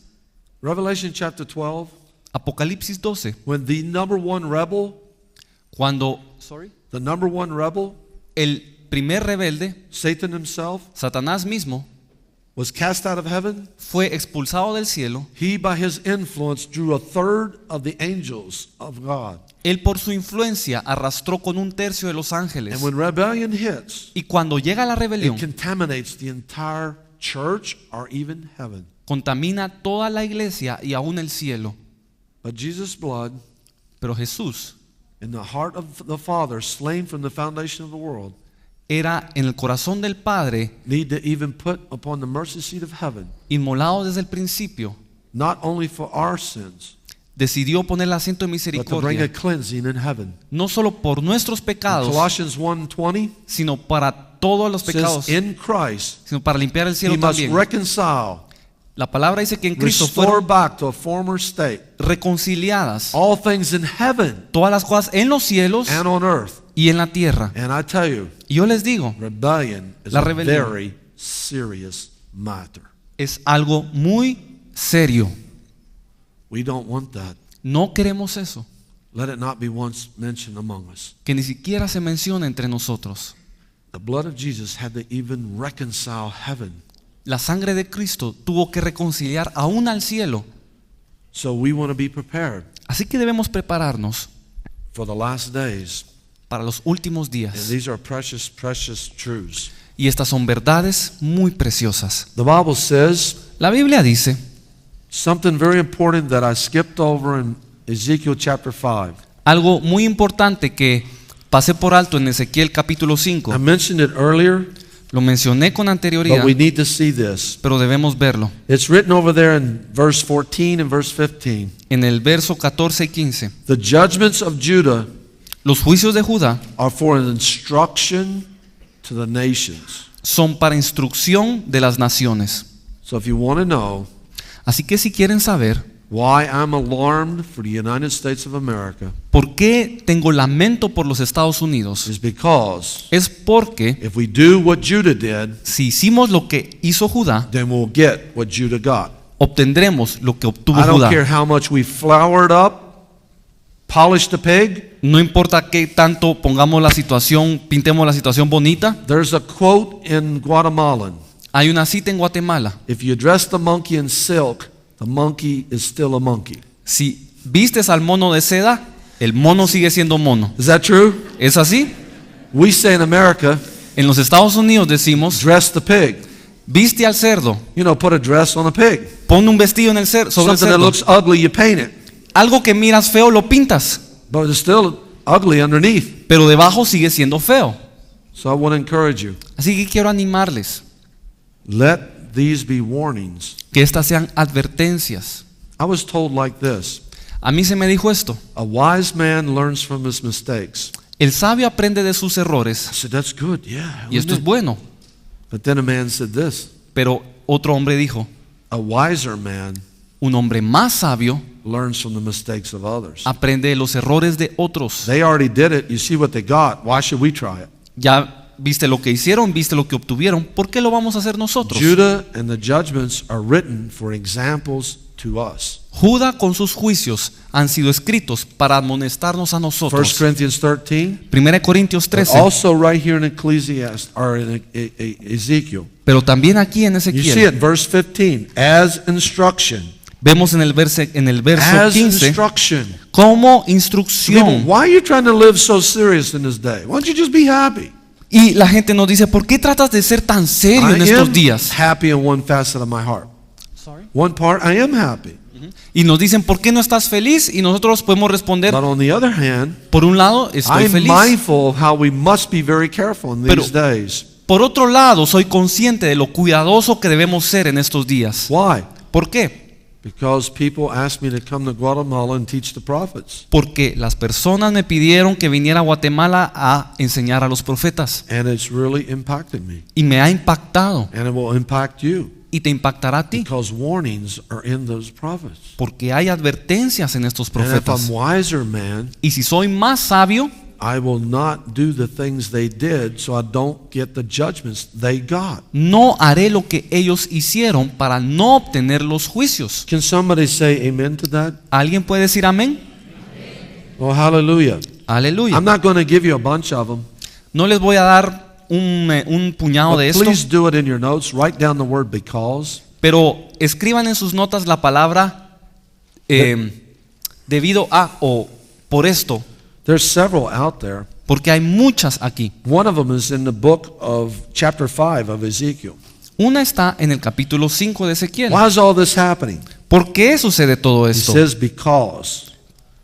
Speaker 1: Revelation chapter 12,
Speaker 2: Apocalipsis 12.
Speaker 1: when the number one rebel,
Speaker 2: Cuando
Speaker 1: el
Speaker 2: el primer rebelde,
Speaker 1: Satan himself,
Speaker 2: Satanás mismo,
Speaker 1: was cast out of heaven,
Speaker 2: fue expulsado del cielo,
Speaker 1: he by his influence drew a third of the angels of God.
Speaker 2: él por su influencia arrastró con 1/3 de los ángeles.
Speaker 1: And when rebellion hits,
Speaker 2: Y cuando llega la
Speaker 1: it
Speaker 2: rebelión,
Speaker 1: contaminates the entire church or even heaven.
Speaker 2: contamina toda la iglesia y aún el cielo.
Speaker 1: But Jesus' blood
Speaker 2: Pero Jesús
Speaker 1: in the heart of the Father, slain from the foundation of the world,
Speaker 2: era en el corazón del Padre,
Speaker 1: need to even put upon the mercy seat of heaven,
Speaker 2: inmolado desde el principio,
Speaker 1: not only for our sins,
Speaker 2: decidió poner el asiento de
Speaker 1: but to bring a
Speaker 2: misericordia,
Speaker 1: cleansing in heaven.
Speaker 2: no solo por nuestros pecados,
Speaker 1: Colossians 1:20
Speaker 2: sino para todos los pecados,
Speaker 1: says, in Christ,
Speaker 2: sino para limpiar el
Speaker 1: he
Speaker 2: cielo
Speaker 1: must
Speaker 2: también.
Speaker 1: reconcile,
Speaker 2: La palabra dice que en Cristo
Speaker 1: restore
Speaker 2: fueron
Speaker 1: back to a former state
Speaker 2: reconciliadas
Speaker 1: all things in heaven
Speaker 2: todas las cosas en los cielos
Speaker 1: and on earth.
Speaker 2: y en la tierra.
Speaker 1: And I tell you,
Speaker 2: Y yo les digo,
Speaker 1: rebellion is
Speaker 2: La
Speaker 1: a
Speaker 2: rebelión
Speaker 1: very serious matter.
Speaker 2: es algo muy serio.
Speaker 1: We don't want that.
Speaker 2: No queremos eso,
Speaker 1: Let it not be once mentioned among us.
Speaker 2: que ni siquiera se mencione entre nosotros.
Speaker 1: The blood of Jesus had to even reconcile heaven.
Speaker 2: La sangre de Cristo tuvo que reconciliar aún al cielo.
Speaker 1: So we want to be prepared
Speaker 2: Así que debemos prepararnos
Speaker 1: for the last days.
Speaker 2: para los últimos
Speaker 1: And
Speaker 2: días.
Speaker 1: these are precious, precious truths.
Speaker 2: Y estas son verdades muy preciosas.
Speaker 1: The Bible says
Speaker 2: La Biblia dice
Speaker 1: something very important that I skipped over in Ezekiel chapter 5.
Speaker 2: algo muy importante que pasé por alto en Ezequiel capítulo 5.
Speaker 1: I mentioned it earlier,
Speaker 2: Lo mencioné con anterioridad,
Speaker 1: but we need to see this.
Speaker 2: pero debemos verlo.
Speaker 1: It's written over there in verse 14 and verse 15.
Speaker 2: En el verso 14 y 15.
Speaker 1: The judgments of Judah
Speaker 2: Los juicios de Judá
Speaker 1: are for an instruction to the nations.
Speaker 2: son para instrucción de las naciones.
Speaker 1: So if you want to know
Speaker 2: Así que si quieren saber
Speaker 1: why I'm alarmed for the United States of America,
Speaker 2: por qué tengo lamento por los Estados Unidos,
Speaker 1: is because
Speaker 2: es porque
Speaker 1: if we do what Judah did,
Speaker 2: si hicimos lo que hizo Judá,
Speaker 1: then we'll get what Judah got.
Speaker 2: obtendremos lo que obtuvo
Speaker 1: I don't
Speaker 2: Judá.
Speaker 1: care how much we flowered up, polished the pig.
Speaker 2: No importa qué tanto pongamos la situación, pintemos la situación bonita.
Speaker 1: There's a quote in Guatemalan.
Speaker 2: Hay una cita en Guatemala.
Speaker 1: If you dress the monkey in silk, the monkey is still a monkey.
Speaker 2: Si vistes al mono de seda, el mono sigue siendo mono.
Speaker 1: Is that true?
Speaker 2: ¿Es así?
Speaker 1: We say in America,
Speaker 2: En los Estados Unidos decimos,
Speaker 1: dress the pig.
Speaker 2: viste al cerdo,
Speaker 1: You know, put a dress on a pig.
Speaker 2: pon un vestido en el sobre el
Speaker 1: Something that
Speaker 2: cerdo.
Speaker 1: looks ugly, you paint it.
Speaker 2: Algo que miras feo lo pintas,
Speaker 1: But it's still ugly underneath.
Speaker 2: pero debajo sigue siendo feo.
Speaker 1: So I want to encourage you.
Speaker 2: Así que quiero animarles
Speaker 1: Let these be warnings.
Speaker 2: que estas sean advertencias.
Speaker 1: I was told like this.
Speaker 2: A mí se me dijo esto:
Speaker 1: A wise man learns from his mistakes.
Speaker 2: el sabio aprende de sus
Speaker 1: I
Speaker 2: errores
Speaker 1: said, that's good, yeah.
Speaker 2: y esto es bueno.
Speaker 1: But then a man said this.
Speaker 2: Pero otro hombre dijo:
Speaker 1: A wiser man
Speaker 2: un hombre más sabio
Speaker 1: learns from the mistakes of others.
Speaker 2: aprende de los errores de otros.
Speaker 1: They already did it. You see what they got. Why should we try it?
Speaker 2: Ya viste lo que hicieron, viste lo que obtuvieron. ¿Por qué lo vamos a hacer nosotros?
Speaker 1: Judah and the judgments are written for examples to us.
Speaker 2: Judá con sus juicios han sido escritos para amonestarnos a
Speaker 1: 1
Speaker 2: nosotros.
Speaker 1: Corinthians 13.
Speaker 2: 1 Corintios
Speaker 1: But
Speaker 2: 13.
Speaker 1: also right here in Ecclesiastes or in Ezekiel.
Speaker 2: Pero también aquí en
Speaker 1: You see
Speaker 2: Ezequiel
Speaker 1: it, verse 15. As instruction.
Speaker 2: vemos en el verso
Speaker 1: As
Speaker 2: 15
Speaker 1: instruction.
Speaker 2: como
Speaker 1: People,
Speaker 2: instrucción.
Speaker 1: why are you trying to live so serious in this day? Why don't you just be happy?
Speaker 2: Y la gente nos dice: ¿por qué tratas de ser tan serio en
Speaker 1: I
Speaker 2: estos
Speaker 1: am
Speaker 2: días?
Speaker 1: happy in one facet of my heart. One part, I am happy.
Speaker 2: Y nos dicen: ¿por qué no estás feliz? Y nosotros podemos responder:
Speaker 1: But on the other hand,
Speaker 2: por un lado, estoy
Speaker 1: I'm
Speaker 2: feliz.
Speaker 1: mindful of how we must be very careful in
Speaker 2: Pero-
Speaker 1: these days.
Speaker 2: Por otro lado, soy consciente de lo cuidadoso que debemos ser en estos días.
Speaker 1: Why?
Speaker 2: ¿Por qué?
Speaker 1: Because people asked me to come to Guatemala and teach the prophets.
Speaker 2: Porque las personas me pidieron que viniera a Guatemala a enseñar a los profetas.
Speaker 1: And it's really impacted me.
Speaker 2: Y me ha impactado.
Speaker 1: And it will impact you.
Speaker 2: Y te impactará a ti.
Speaker 1: Because warnings are in those prophets.
Speaker 2: Porque hay advertencias en estos
Speaker 1: And if
Speaker 2: profetas.
Speaker 1: I'm wiser man,
Speaker 2: Y si soy más sabio,
Speaker 1: I will not do the things they did so I don't get the judgments they got.
Speaker 2: no haré lo que ellos hicieron para no obtener los juicios.
Speaker 1: Can somebody say amen to that?
Speaker 2: ¿Alguien puede decir amén?
Speaker 1: Oh, hallelujah.
Speaker 2: Aleluya.
Speaker 1: I'm not going to give you a bunch of them.
Speaker 2: No les voy a dar un puñado
Speaker 1: But
Speaker 2: de esto,
Speaker 1: please do it in your notes. Write down the word because.
Speaker 2: pero escriban en sus notas la palabra debido a o por esto,
Speaker 1: There's several out there.
Speaker 2: porque hay muchas aquí.
Speaker 1: One of them is in the book of chapter 5 of Ezekiel.
Speaker 2: Una está en el capítulo 5 de Ezequiel.
Speaker 1: Why is all this happening?
Speaker 2: ¿Por qué sucede todo
Speaker 1: He
Speaker 2: esto?
Speaker 1: says because.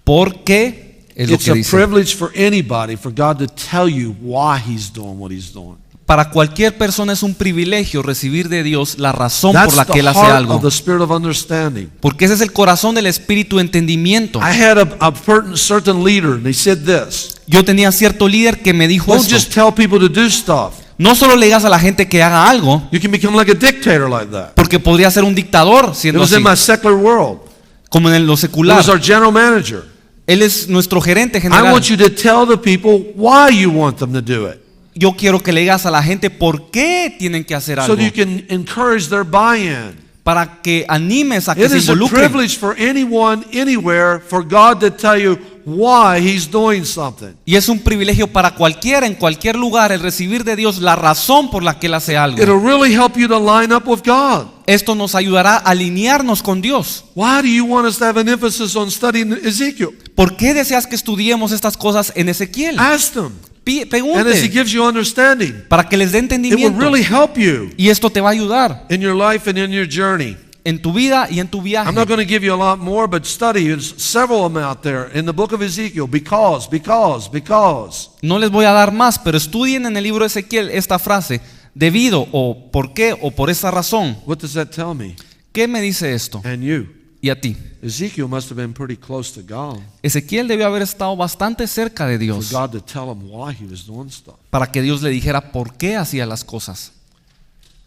Speaker 2: ¿Por qué? Es lo
Speaker 1: It's
Speaker 2: que
Speaker 1: a
Speaker 2: dice.
Speaker 1: privilege for anybody for God to tell you why He's doing what He's doing.
Speaker 2: Para cualquier persona es un privilegio recibir de Dios la razón
Speaker 1: That's
Speaker 2: por la que
Speaker 1: the
Speaker 2: Él hace
Speaker 1: heart
Speaker 2: algo.
Speaker 1: of the spirit of understanding.
Speaker 2: Porque ese es el corazón del espíritu de entendimiento.
Speaker 1: I had a certain leader, and he said this:
Speaker 2: Yo tenía cierto líder que me dijo
Speaker 1: don't
Speaker 2: esto.
Speaker 1: just tell people to do stuff.
Speaker 2: No solo le digas a la gente que haga algo,
Speaker 1: You can become like a dictator like that.
Speaker 2: porque podría ser un dictador
Speaker 1: It
Speaker 2: siendo
Speaker 1: was
Speaker 2: así,
Speaker 1: in my secular world.
Speaker 2: como en lo
Speaker 1: It
Speaker 2: secular.
Speaker 1: was our general manager.
Speaker 2: Él es nuestro gerente
Speaker 1: I
Speaker 2: general.
Speaker 1: want you to tell the people why you want them to do it,
Speaker 2: Yo quiero que le digas a la gente por qué tienen que hacer
Speaker 1: so
Speaker 2: algo,
Speaker 1: that you can encourage their buy-in.
Speaker 2: para que animes a que
Speaker 1: It
Speaker 2: se
Speaker 1: is a
Speaker 2: involucren.
Speaker 1: privilege for anyone, anywhere, for God to tell you why He's doing something.
Speaker 2: Y es un privilegio para cualquiera, en cualquier lugar, el recibir de Dios la razón por la que Él hace algo.
Speaker 1: It'll really help you to line up with God.
Speaker 2: Esto nos ayudará a alinearnos con Dios.
Speaker 1: Why do you want us to have an emphasis on studying Ezekiel?
Speaker 2: ¿Por qué deseas que estudiemos estas cosas en Ezequiel?
Speaker 1: Ask them. And as He
Speaker 2: Pregunte,
Speaker 1: gives you understanding,
Speaker 2: para que les dé
Speaker 1: it will
Speaker 2: entendimiento.
Speaker 1: really help you
Speaker 2: Y esto te va a ayudar
Speaker 1: in your life and in your journey.
Speaker 2: en tu vida y en tu viaje.
Speaker 1: I'm not going to give you a lot more, but study. There's several of them out there in the book of Ezekiel. Because.
Speaker 2: No les voy a dar más, pero estudien en el libro de Ezequiel esta frase, debido o por qué o por esa razón.
Speaker 1: What does that tell me?
Speaker 2: ¿Qué me dice esto?
Speaker 1: And you.
Speaker 2: Y a ti.
Speaker 1: Ezekiel must have been pretty close to God
Speaker 2: Ezequiel debió haber estado bastante cerca de
Speaker 1: for
Speaker 2: Dios
Speaker 1: God to tell him why he was doing stuff.
Speaker 2: para que Dios le dijera por qué hacía las cosas.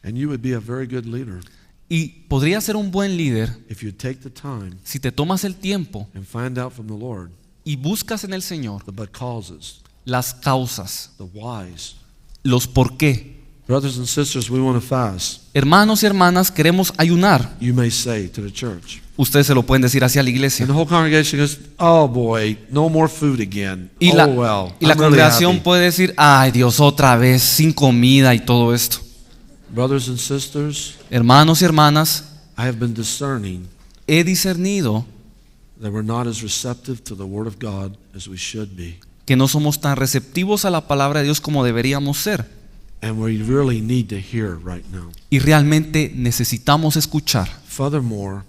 Speaker 1: And you would be a very good leader
Speaker 2: Y podría ser un buen líder
Speaker 1: if you take the time
Speaker 2: si te tomas el tiempo
Speaker 1: and find out from the Lord
Speaker 2: y buscas en el Señor
Speaker 1: the but causes,
Speaker 2: las causas,
Speaker 1: the whys.
Speaker 2: los por qué.
Speaker 1: Brothers and sisters, we want to fast.
Speaker 2: Hermanos y hermanas, queremos ayunar.
Speaker 1: You may say to the church.
Speaker 2: Ustedes se lo pueden decir hacia la
Speaker 1: And
Speaker 2: iglesia.
Speaker 1: the whole congregation goes, oh boy, no more food again.
Speaker 2: Y
Speaker 1: Oh
Speaker 2: la,
Speaker 1: well,
Speaker 2: y la
Speaker 1: I'm really
Speaker 2: congregación
Speaker 1: happy.
Speaker 2: puede decir, ay Dios, otra vez, sin comida y todo esto.
Speaker 1: Brothers and sisters,
Speaker 2: Hermanos y hermanas,
Speaker 1: I have been discerning
Speaker 2: he discernido
Speaker 1: that we're not as receptive to the Word of God as we should be.
Speaker 2: que no somos tan receptivos a la palabra de Dios como deberíamos ser.
Speaker 1: And we really need to hear right now.
Speaker 2: Y realmente necesitamos escuchar.
Speaker 1: Furthermore,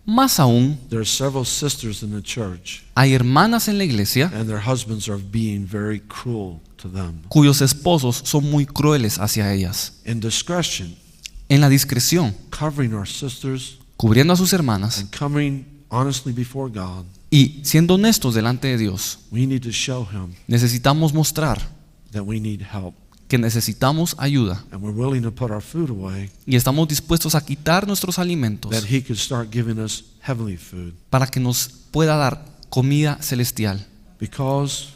Speaker 2: Más aún,
Speaker 1: there are several sisters in the church,
Speaker 2: hay hermanas en la iglesia
Speaker 1: and their husbands are being very cruel to them.
Speaker 2: cuyos esposos son muy crueles hacia ellas.
Speaker 1: In discretion,
Speaker 2: En la discreción,
Speaker 1: covering our sisters
Speaker 2: cubriendo a sus hermanas
Speaker 1: and coming honestly before God,
Speaker 2: y siendo honestos delante de Dios,
Speaker 1: we need to show Him
Speaker 2: necesitamos mostrar
Speaker 1: that we need help.
Speaker 2: que necesitamos ayuda
Speaker 1: And we're willing to put our food away
Speaker 2: y estamos dispuestos a quitar nuestros alimentos
Speaker 1: that He could start giving us heavenly food.
Speaker 2: para que nos pueda dar comida celestial.
Speaker 1: Because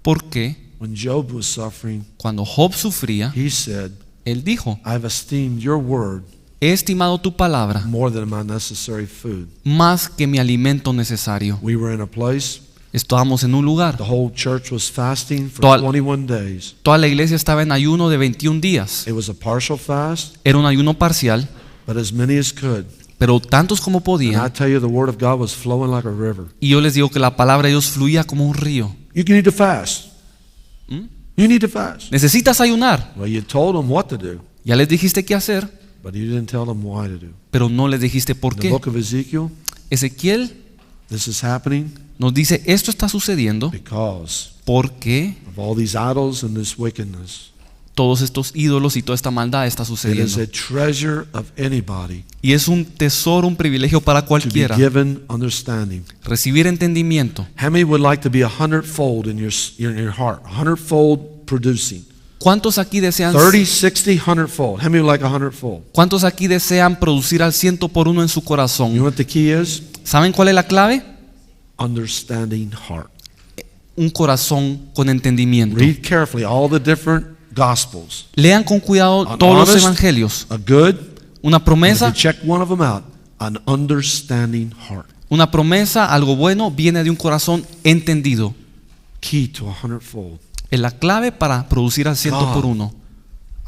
Speaker 2: Porque
Speaker 1: when Job was suffering,
Speaker 2: cuando Job sufría,
Speaker 1: he said,
Speaker 2: él dijo,
Speaker 1: I've esteemed your word
Speaker 2: he estimado tu palabra
Speaker 1: more than my necessary food.
Speaker 2: más que mi alimento necesario.
Speaker 1: We were in a place,
Speaker 2: Estábamos en un lugar.
Speaker 1: the whole church was fasting for
Speaker 2: Toda-
Speaker 1: 21 days.
Speaker 2: Toda la iglesia estaba en ayuno de 21 días.
Speaker 1: It was a partial fast,
Speaker 2: Era un ayuno parcial,
Speaker 1: but as many as could.
Speaker 2: pero tantos como
Speaker 1: And I
Speaker 2: podían.
Speaker 1: tell you, the word of God was flowing like a river.
Speaker 2: Y yo les digo que la palabra de Dios fluía como un río.
Speaker 1: You need to fast. You need to fast.
Speaker 2: Necesitas ayunar.
Speaker 1: Well, you told them what to do,
Speaker 2: Ya les dijiste qué hacer,
Speaker 1: but you didn't tell them why to do.
Speaker 2: pero no les dijiste por
Speaker 1: In the
Speaker 2: qué.
Speaker 1: book of Ezekiel,
Speaker 2: Ezequiel
Speaker 1: this is happening
Speaker 2: nos dice, esto está sucediendo
Speaker 1: because
Speaker 2: porque
Speaker 1: of all these idols and this wickedness.
Speaker 2: todos estos ídolos y toda esta maldad está
Speaker 1: It is
Speaker 2: sucediendo.
Speaker 1: a treasure of anybody
Speaker 2: Y es un tesoro, un privilegio para
Speaker 1: to be
Speaker 2: cualquiera
Speaker 1: given understanding.
Speaker 2: recibir entendimiento.
Speaker 1: How many would like to be 100-fold in your heart? 100-fold producing.
Speaker 2: ¿Cuántos aquí desean
Speaker 1: 30, 60, 100-fold. How many would like 100-fold?
Speaker 2: ¿Cuántos aquí desean producir al 100 por 1 en su
Speaker 1: You know
Speaker 2: corazón?
Speaker 1: what the key is?
Speaker 2: ¿Saben cuál es la clave?
Speaker 1: Understanding heart.
Speaker 2: Un corazón con entendimiento.
Speaker 1: Read carefully all the different gospels.
Speaker 2: Lean con cuidado
Speaker 1: An
Speaker 2: todos los
Speaker 1: honest,
Speaker 2: evangelios.
Speaker 1: a good,
Speaker 2: Una
Speaker 1: and if you
Speaker 2: promesa,
Speaker 1: check one of them out, an understanding heart.
Speaker 2: una promesa, algo bueno, viene de un corazón entendido.
Speaker 1: Key to 100-fold.
Speaker 2: Es la clave para producir al 100 por 1.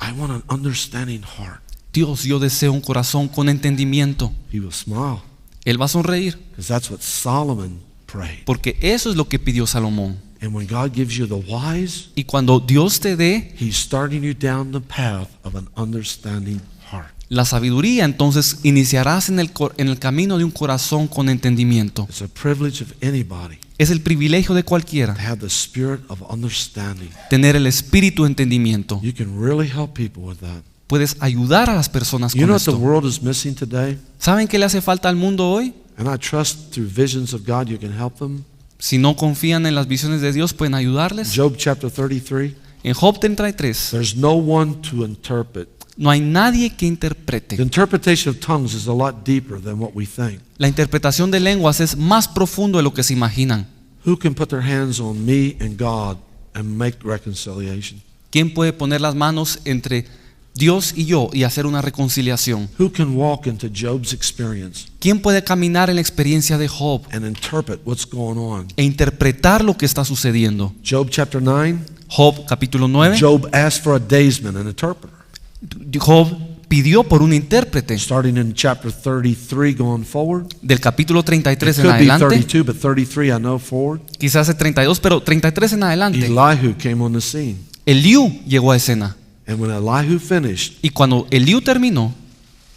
Speaker 1: I want an understanding heart.
Speaker 2: Dios, yo deseo un corazón con entendimiento.
Speaker 1: He will smile
Speaker 2: Él va a sonreír,
Speaker 1: because that's what Solomon prayed.
Speaker 2: porque eso es lo que pidió Salomón.
Speaker 1: And when God gives you the wise,
Speaker 2: Y cuando Dios te dé
Speaker 1: He's starting you down the path of an understanding heart.
Speaker 2: la sabiduría, entonces iniciarás en el camino de un corazón con entendimiento.
Speaker 1: It's a privilege of anybody
Speaker 2: Es el privilegio de
Speaker 1: to
Speaker 2: cualquiera
Speaker 1: have the spirit of understanding.
Speaker 2: tener el espíritu de entendimiento.
Speaker 1: You can really help people with that.
Speaker 2: Puedes ayudar a las personas
Speaker 1: You
Speaker 2: con
Speaker 1: know what the
Speaker 2: esto.
Speaker 1: world is missing today?
Speaker 2: ¿Saben qué le hace falta al mundo hoy?
Speaker 1: And I trust through visions of God you can help them.
Speaker 2: Si no confían en las visiones de Dios, pueden ayudarles.
Speaker 1: Job chapter 33.
Speaker 2: En Job 33,
Speaker 1: There's no one to interpret.
Speaker 2: no hay nadie que
Speaker 1: The
Speaker 2: interprete.
Speaker 1: interpretation of tongues is a lot deeper than what we think.
Speaker 2: La interpretación de lenguas es más profundo de lo que se imaginan.
Speaker 1: Who can put their hands on me and God and make reconciliation?
Speaker 2: ¿Quién puede poner las manos entre Dios y yo y hacer una reconciliación?
Speaker 1: Who can walk into Job's experience
Speaker 2: ¿Quién puede caminar en la experiencia de Job
Speaker 1: and interpret what's going on?
Speaker 2: e interpretar lo que está sucediendo?
Speaker 1: Job chapter 9.
Speaker 2: Job capítulo 9.
Speaker 1: Job asked for a daysman, an interpreter.
Speaker 2: Job pidió por un intérprete.
Speaker 1: Starting in chapter 33 going forward.
Speaker 2: Del capítulo
Speaker 1: It
Speaker 2: 33 en
Speaker 1: could be
Speaker 2: adelante,
Speaker 1: 32, but 33 I know forward.
Speaker 2: quizás el 32, pero 33 en adelante,
Speaker 1: Elihu came on the scene.
Speaker 2: Eliú llegó a escena.
Speaker 1: And when Elihu finished,
Speaker 2: Y cuando Eliú terminó,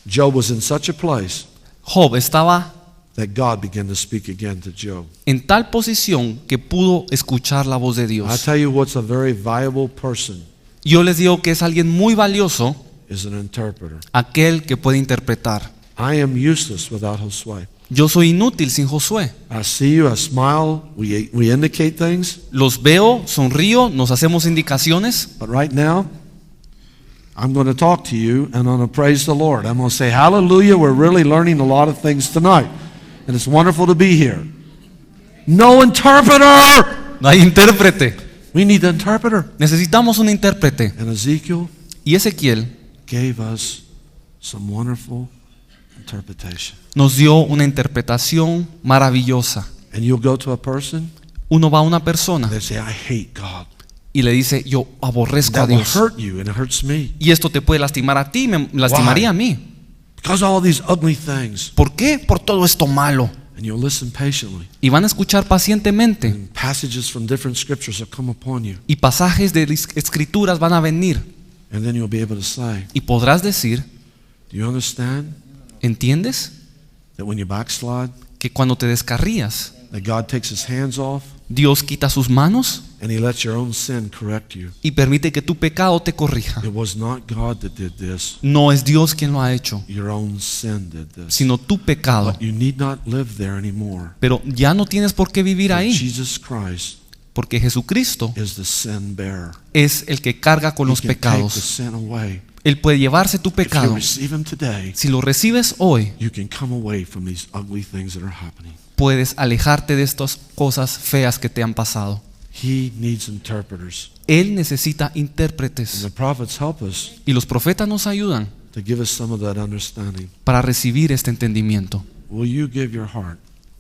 Speaker 1: Job was in such a place
Speaker 2: Job estaba
Speaker 1: that God began to speak again to Job.
Speaker 2: en tal posición que pudo escuchar la voz de
Speaker 1: I
Speaker 2: Dios.
Speaker 1: tell you what's a very valuable person
Speaker 2: Yo les digo que es alguien muy valioso,
Speaker 1: is an interpreter.
Speaker 2: aquel que puede interpretar.
Speaker 1: I am useless without Josué.
Speaker 2: Yo soy inútil sin Josué.
Speaker 1: I see you, I smile, we indicate things,
Speaker 2: Los veo, sonrío, nos hacemos indicaciones,
Speaker 1: but right now, I'm going to talk to you and I'm going to praise the Lord. I'm going to say, hallelujah, we're really learning a lot of things tonight. And it's wonderful to be here. No interpreter!
Speaker 2: no hay intérprete.
Speaker 1: We need the interpreter.
Speaker 2: Necesitamos un intérprete.
Speaker 1: And Ezekiel
Speaker 2: Y Ezequiel
Speaker 1: gave us some wonderful interpretation.
Speaker 2: nos dio una interpretación maravillosa.
Speaker 1: And you'll go to a person,
Speaker 2: Uno va a una persona
Speaker 1: they say, I hate God.
Speaker 2: y le dice, yo aborrezco a
Speaker 1: That will
Speaker 2: Dios.
Speaker 1: hurt you and it hurts me.
Speaker 2: Y esto te puede lastimar a ti, me lastimaría a mí.
Speaker 1: Because of all these ugly things.
Speaker 2: ¿Por qué? Por todo esto malo.
Speaker 1: And you'll listen patiently.
Speaker 2: Y van a escuchar pacientemente.
Speaker 1: And passages from different scriptures will come upon you.
Speaker 2: Y pasajes de escrituras van a venir.
Speaker 1: And then you'll be able to say,
Speaker 2: Y podrás decir,
Speaker 1: do you understand
Speaker 2: ¿entiendes?
Speaker 1: that when you backslide,
Speaker 2: Que cuando te descarrías,
Speaker 1: that God takes his hands off
Speaker 2: Dios quita sus manos
Speaker 1: and he lets your own sin correct you?
Speaker 2: y permite que tu pecado te corrija.
Speaker 1: It was not God that did this.
Speaker 2: No es Dios quien lo ha hecho,
Speaker 1: Your own sin did this.
Speaker 2: sino tu pecado.
Speaker 1: But you need not live there anymore.
Speaker 2: Pero ya no tienes por qué vivir
Speaker 1: For
Speaker 2: ahí,
Speaker 1: Jesus Christ
Speaker 2: porque Jesucristo
Speaker 1: is the sin bearer.
Speaker 2: es el que carga con
Speaker 1: He
Speaker 2: los
Speaker 1: can take the
Speaker 2: pecados.
Speaker 1: sin away.
Speaker 2: Él puede llevarse tu
Speaker 1: If you
Speaker 2: pecado.
Speaker 1: receive him today,
Speaker 2: Si lo recibes hoy,
Speaker 1: you can come away from these ugly things that are happening.
Speaker 2: puedes alejarte de estas cosas feas que te han pasado.
Speaker 1: He needs interpreters.
Speaker 2: Él necesita
Speaker 1: And
Speaker 2: intérpretes.
Speaker 1: the prophets help us
Speaker 2: Y los profetas nos ayudan
Speaker 1: to give us some of that understanding.
Speaker 2: para recibir este entendimiento.
Speaker 1: Will you give your heart,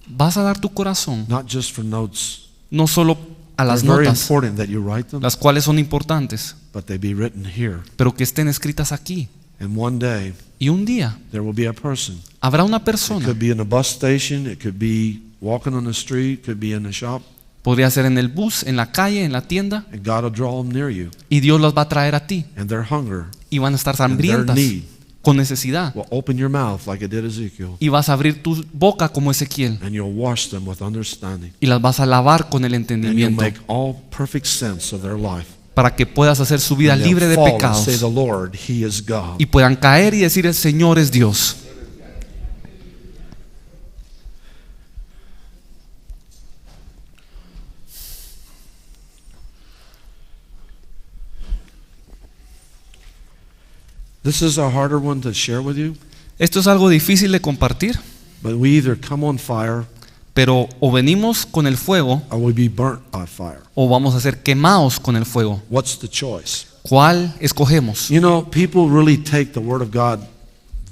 Speaker 2: Vas a dar tu corazón,
Speaker 1: not just for notes?
Speaker 2: no solo a las
Speaker 1: They're very
Speaker 2: notas,
Speaker 1: important that you write them,
Speaker 2: las cuales son importantes,
Speaker 1: but they be written here.
Speaker 2: pero que estén escritas aquí.
Speaker 1: And one day,
Speaker 2: Y un día
Speaker 1: there will be a person.
Speaker 2: habrá una
Speaker 1: It
Speaker 2: persona,
Speaker 1: could be in a bus station, it could be walking on the street, it could be in the shop,
Speaker 2: podría ser en el bus, en la calle, en la tienda,
Speaker 1: and God will draw them near you.
Speaker 2: y Dios las va a traer a ti.
Speaker 1: And their hunger
Speaker 2: Y van a estar
Speaker 1: and their
Speaker 2: hambrientas,
Speaker 1: need
Speaker 2: con necesidad.
Speaker 1: will open your mouth like it did Ezekiel,
Speaker 2: Y vas a abrir tu boca como Ezequiel.
Speaker 1: and you'll wash them with understanding.
Speaker 2: Y las vas a lavar con el
Speaker 1: And you'll
Speaker 2: entendimiento,
Speaker 1: make all perfect sense of their life.
Speaker 2: para que puedas hacer su vida
Speaker 1: And they'll
Speaker 2: libre de
Speaker 1: fall and say,
Speaker 2: pecados
Speaker 1: the Lord, He is God.
Speaker 2: y puedan caer y decir el Señor es Dios.
Speaker 1: This is a harder one to share with you,
Speaker 2: Esto es algo difícil de compartir,
Speaker 1: but we either come on fire
Speaker 2: pero o venimos con el fuego
Speaker 1: or we be burnt by fire.
Speaker 2: o vamos a ser quemados con el fuego.
Speaker 1: What's the choice?
Speaker 2: ¿Cuál escogemos?
Speaker 1: You know, people really take the Word of God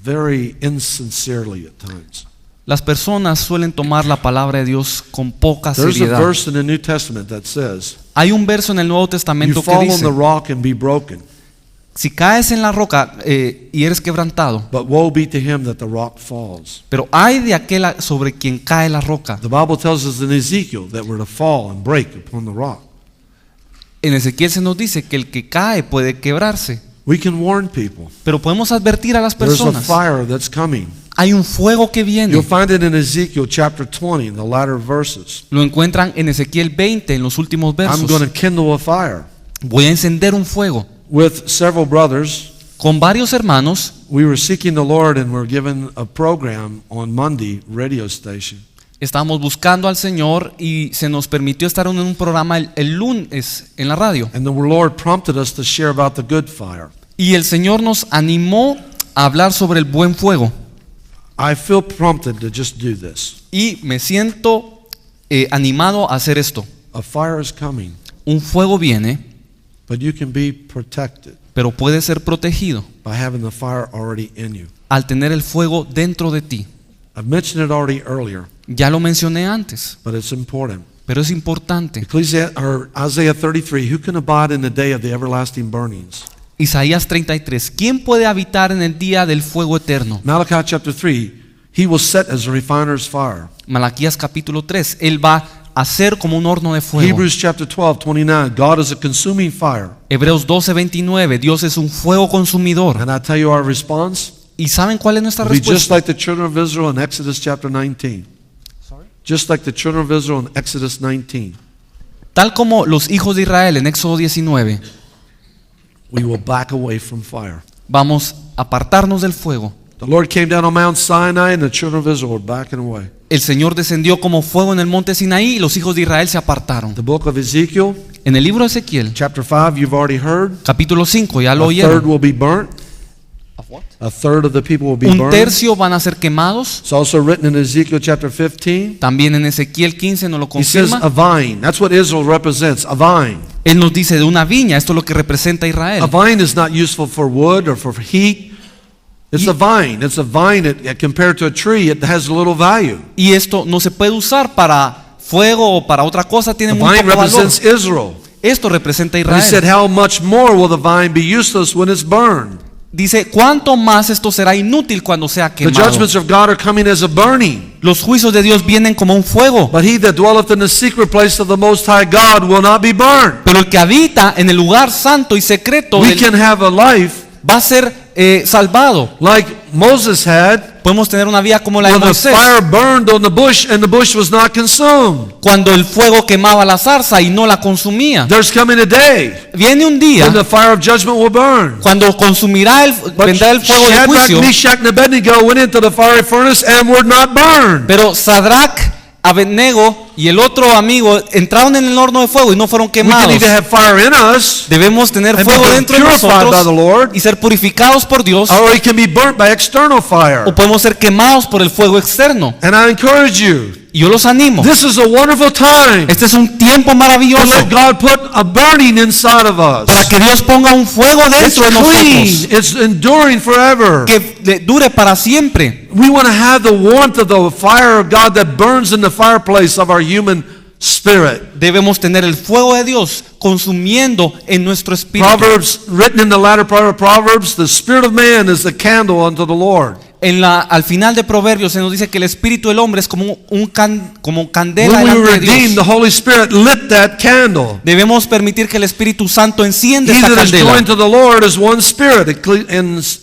Speaker 1: very insincerely at times.
Speaker 2: Las personas suelen tomar la palabra de Dios con poca
Speaker 1: There's a
Speaker 2: seriedad.
Speaker 1: verse in the New Testament that says,
Speaker 2: Hay un verso en el Nuevo
Speaker 1: you
Speaker 2: Testamento que
Speaker 1: fall on
Speaker 2: dice,
Speaker 1: the rock and be broken.
Speaker 2: Si caes en la roca y eres quebrantado,
Speaker 1: But woe be to him that the rock falls.
Speaker 2: pero hay de aquel sobre quien cae la roca.
Speaker 1: The Bible tells us in Ezekiel that we're to fall and break upon the rock.
Speaker 2: En Ezequiel se nos dice que el que cae puede quebrarse,
Speaker 1: We can warn people.
Speaker 2: pero podemos advertir a las
Speaker 1: There's a
Speaker 2: personas.
Speaker 1: fire that's coming.
Speaker 2: Hay un fuego que
Speaker 1: You'll
Speaker 2: viene.
Speaker 1: find it in Ezekiel chapter 20 in the latter verses.
Speaker 2: Lo encuentran en Ezequiel 20 en los últimos
Speaker 1: I'm going to
Speaker 2: versos.
Speaker 1: kindle a fire.
Speaker 2: Voy a encender un fuego.
Speaker 1: With several brothers,
Speaker 2: Con varios hermanos
Speaker 1: we were seeking the Lord and were given a program on Monday radio station.
Speaker 2: estábamos buscando al Señor y se nos permitió estar en un programa el lunes en la radio.
Speaker 1: And the Lord prompted us to share about the good fire.
Speaker 2: Y el Señor nos animó a hablar sobre el buen fuego.
Speaker 1: I feel prompted to just do this.
Speaker 2: Y me siento animado a hacer esto.
Speaker 1: A fire is coming,
Speaker 2: Un fuego viene,
Speaker 1: but you can be protected
Speaker 2: pero puede ser protegido
Speaker 1: by having the fire already in you.
Speaker 2: al tener el fuego dentro de ti.
Speaker 1: I've mentioned it already earlier,
Speaker 2: Ya lo mencioné antes,
Speaker 1: but it's important.
Speaker 2: pero es importante.
Speaker 1: Isaiah 33, who can abide in the day of the everlasting burnings?
Speaker 2: Isaías 33. ¿Quién puede habitar en el día del fuego eterno?
Speaker 1: Malachi chapter 3, he will set as a refiner's fire.
Speaker 2: Malaquías capítulo 3. Él va a ser como un horno de fuego.
Speaker 1: Hebrews chapter 12, 29, God is a consuming fire.
Speaker 2: Hebreos 12:29. Dios es un fuego consumidor.
Speaker 1: And I tell you our response,
Speaker 2: ¿Y saben cuál es nuestra
Speaker 1: will be just
Speaker 2: respuesta?
Speaker 1: like the children of Israel in Exodus chapter 19. Just like the children of Israel in Exodus 19.
Speaker 2: Tal como los hijos de Israel en Éxodo 19.
Speaker 1: We will back away from fire.
Speaker 2: Vamos a apartarnos del fuego.
Speaker 1: The Lord came down on Mount Sinai and the children of Israel were backing away.
Speaker 2: El Señor descendió como fuego en el monte Sinaí y los hijos de Israel se apartaron.
Speaker 1: The book of Ezekiel,
Speaker 2: En el libro de Ezequiel,
Speaker 1: chapter 5, you've already heard.
Speaker 2: capítulo 5, ya lo
Speaker 1: A third
Speaker 2: oyeron.
Speaker 1: will be burnt. A third of the people will be
Speaker 2: Un
Speaker 1: burned.
Speaker 2: tercio van a ser quemados.
Speaker 1: It's also written in Ezekiel chapter 15.
Speaker 2: También en Ezequiel 15 nos lo
Speaker 1: He says
Speaker 2: confirma.
Speaker 1: a vine. That's what Israel represents, a vine.
Speaker 2: Él nos dice de una viña, esto es lo que representa a Israel.
Speaker 1: A vine is not useful for wood or for heat. It's a vine. It's a vine that compared to a tree, it has little value.
Speaker 2: Y esto no se puede usar para fuego o para otra cosa, tiene
Speaker 1: The
Speaker 2: muy
Speaker 1: vine
Speaker 2: poco valor.
Speaker 1: represents Israel.
Speaker 2: Esto representa a
Speaker 1: And he said,
Speaker 2: Israel.
Speaker 1: how much more will the vine be useless when it's burned?
Speaker 2: Dice, ¿cuánto más esto será inútil cuando sea
Speaker 1: The
Speaker 2: quemado?
Speaker 1: judgments of God are coming as a burning.
Speaker 2: Los juicios de Dios vienen como un fuego.
Speaker 1: But he that dwelleth in the secret place of the Most High God will not be burned.
Speaker 2: Pero el que habita en el lugar santo y secreto
Speaker 1: We
Speaker 2: del-
Speaker 1: can have a life
Speaker 2: va a ser salvado.
Speaker 1: like Moses had,
Speaker 2: Podemos tener una vida como la de
Speaker 1: when the
Speaker 2: Moisés,
Speaker 1: fire burned on the bush and the bush was not consumed.
Speaker 2: cuando el fuego quemaba la zarza y no la consumía.
Speaker 1: There's coming a day
Speaker 2: Viene un día
Speaker 1: when the fire of judgment will burn.
Speaker 2: cuando consumirá
Speaker 1: But
Speaker 2: vendrá el fuego de
Speaker 1: Shadrach,
Speaker 2: juicio.
Speaker 1: Meshach, and Abednego went into the fiery furnace and were not burned.
Speaker 2: Pero Sadrach, Abednego y el otro amigo entraron en el horno de fuego y no fueron
Speaker 1: We can
Speaker 2: quemados.
Speaker 1: either have fire in us,
Speaker 2: Debemos tener
Speaker 1: and
Speaker 2: fuego
Speaker 1: become
Speaker 2: dentro de
Speaker 1: purified by the
Speaker 2: nosotros
Speaker 1: Lord,
Speaker 2: y ser purificados por Dios,
Speaker 1: or it can be burnt by external fire.
Speaker 2: o podemos ser quemados por el fuego externo.
Speaker 1: And I encourage you,
Speaker 2: Y yo los animo.
Speaker 1: this is a wonderful time
Speaker 2: Este es un tiempo
Speaker 1: to
Speaker 2: maravilloso
Speaker 1: let God put a burning inside of us.
Speaker 2: para que Dios ponga un fuego
Speaker 1: It's
Speaker 2: dentro de
Speaker 1: clean,
Speaker 2: nosotros
Speaker 1: it's enduring forever.
Speaker 2: que dure para siempre.
Speaker 1: We want to have the warmth of the fire of God that burns in the fireplace of our human spirit.
Speaker 2: Debemos tener el fuego de Dios consumiendo en nuestro espíritu.
Speaker 1: Proverbs, written in the latter part of Proverbs, the spirit of man is the candle unto the Lord.
Speaker 2: Al final de Proverbios se nos dice que el espíritu del hombre es como como candela
Speaker 1: When we
Speaker 2: delante de
Speaker 1: redeemed, the
Speaker 2: Dios.
Speaker 1: Holy Spirit lit that candle.
Speaker 2: Debemos permitir que el Espíritu Santo encienda
Speaker 1: He
Speaker 2: esta
Speaker 1: that is
Speaker 2: candela,
Speaker 1: joined to the Lord is one spirit,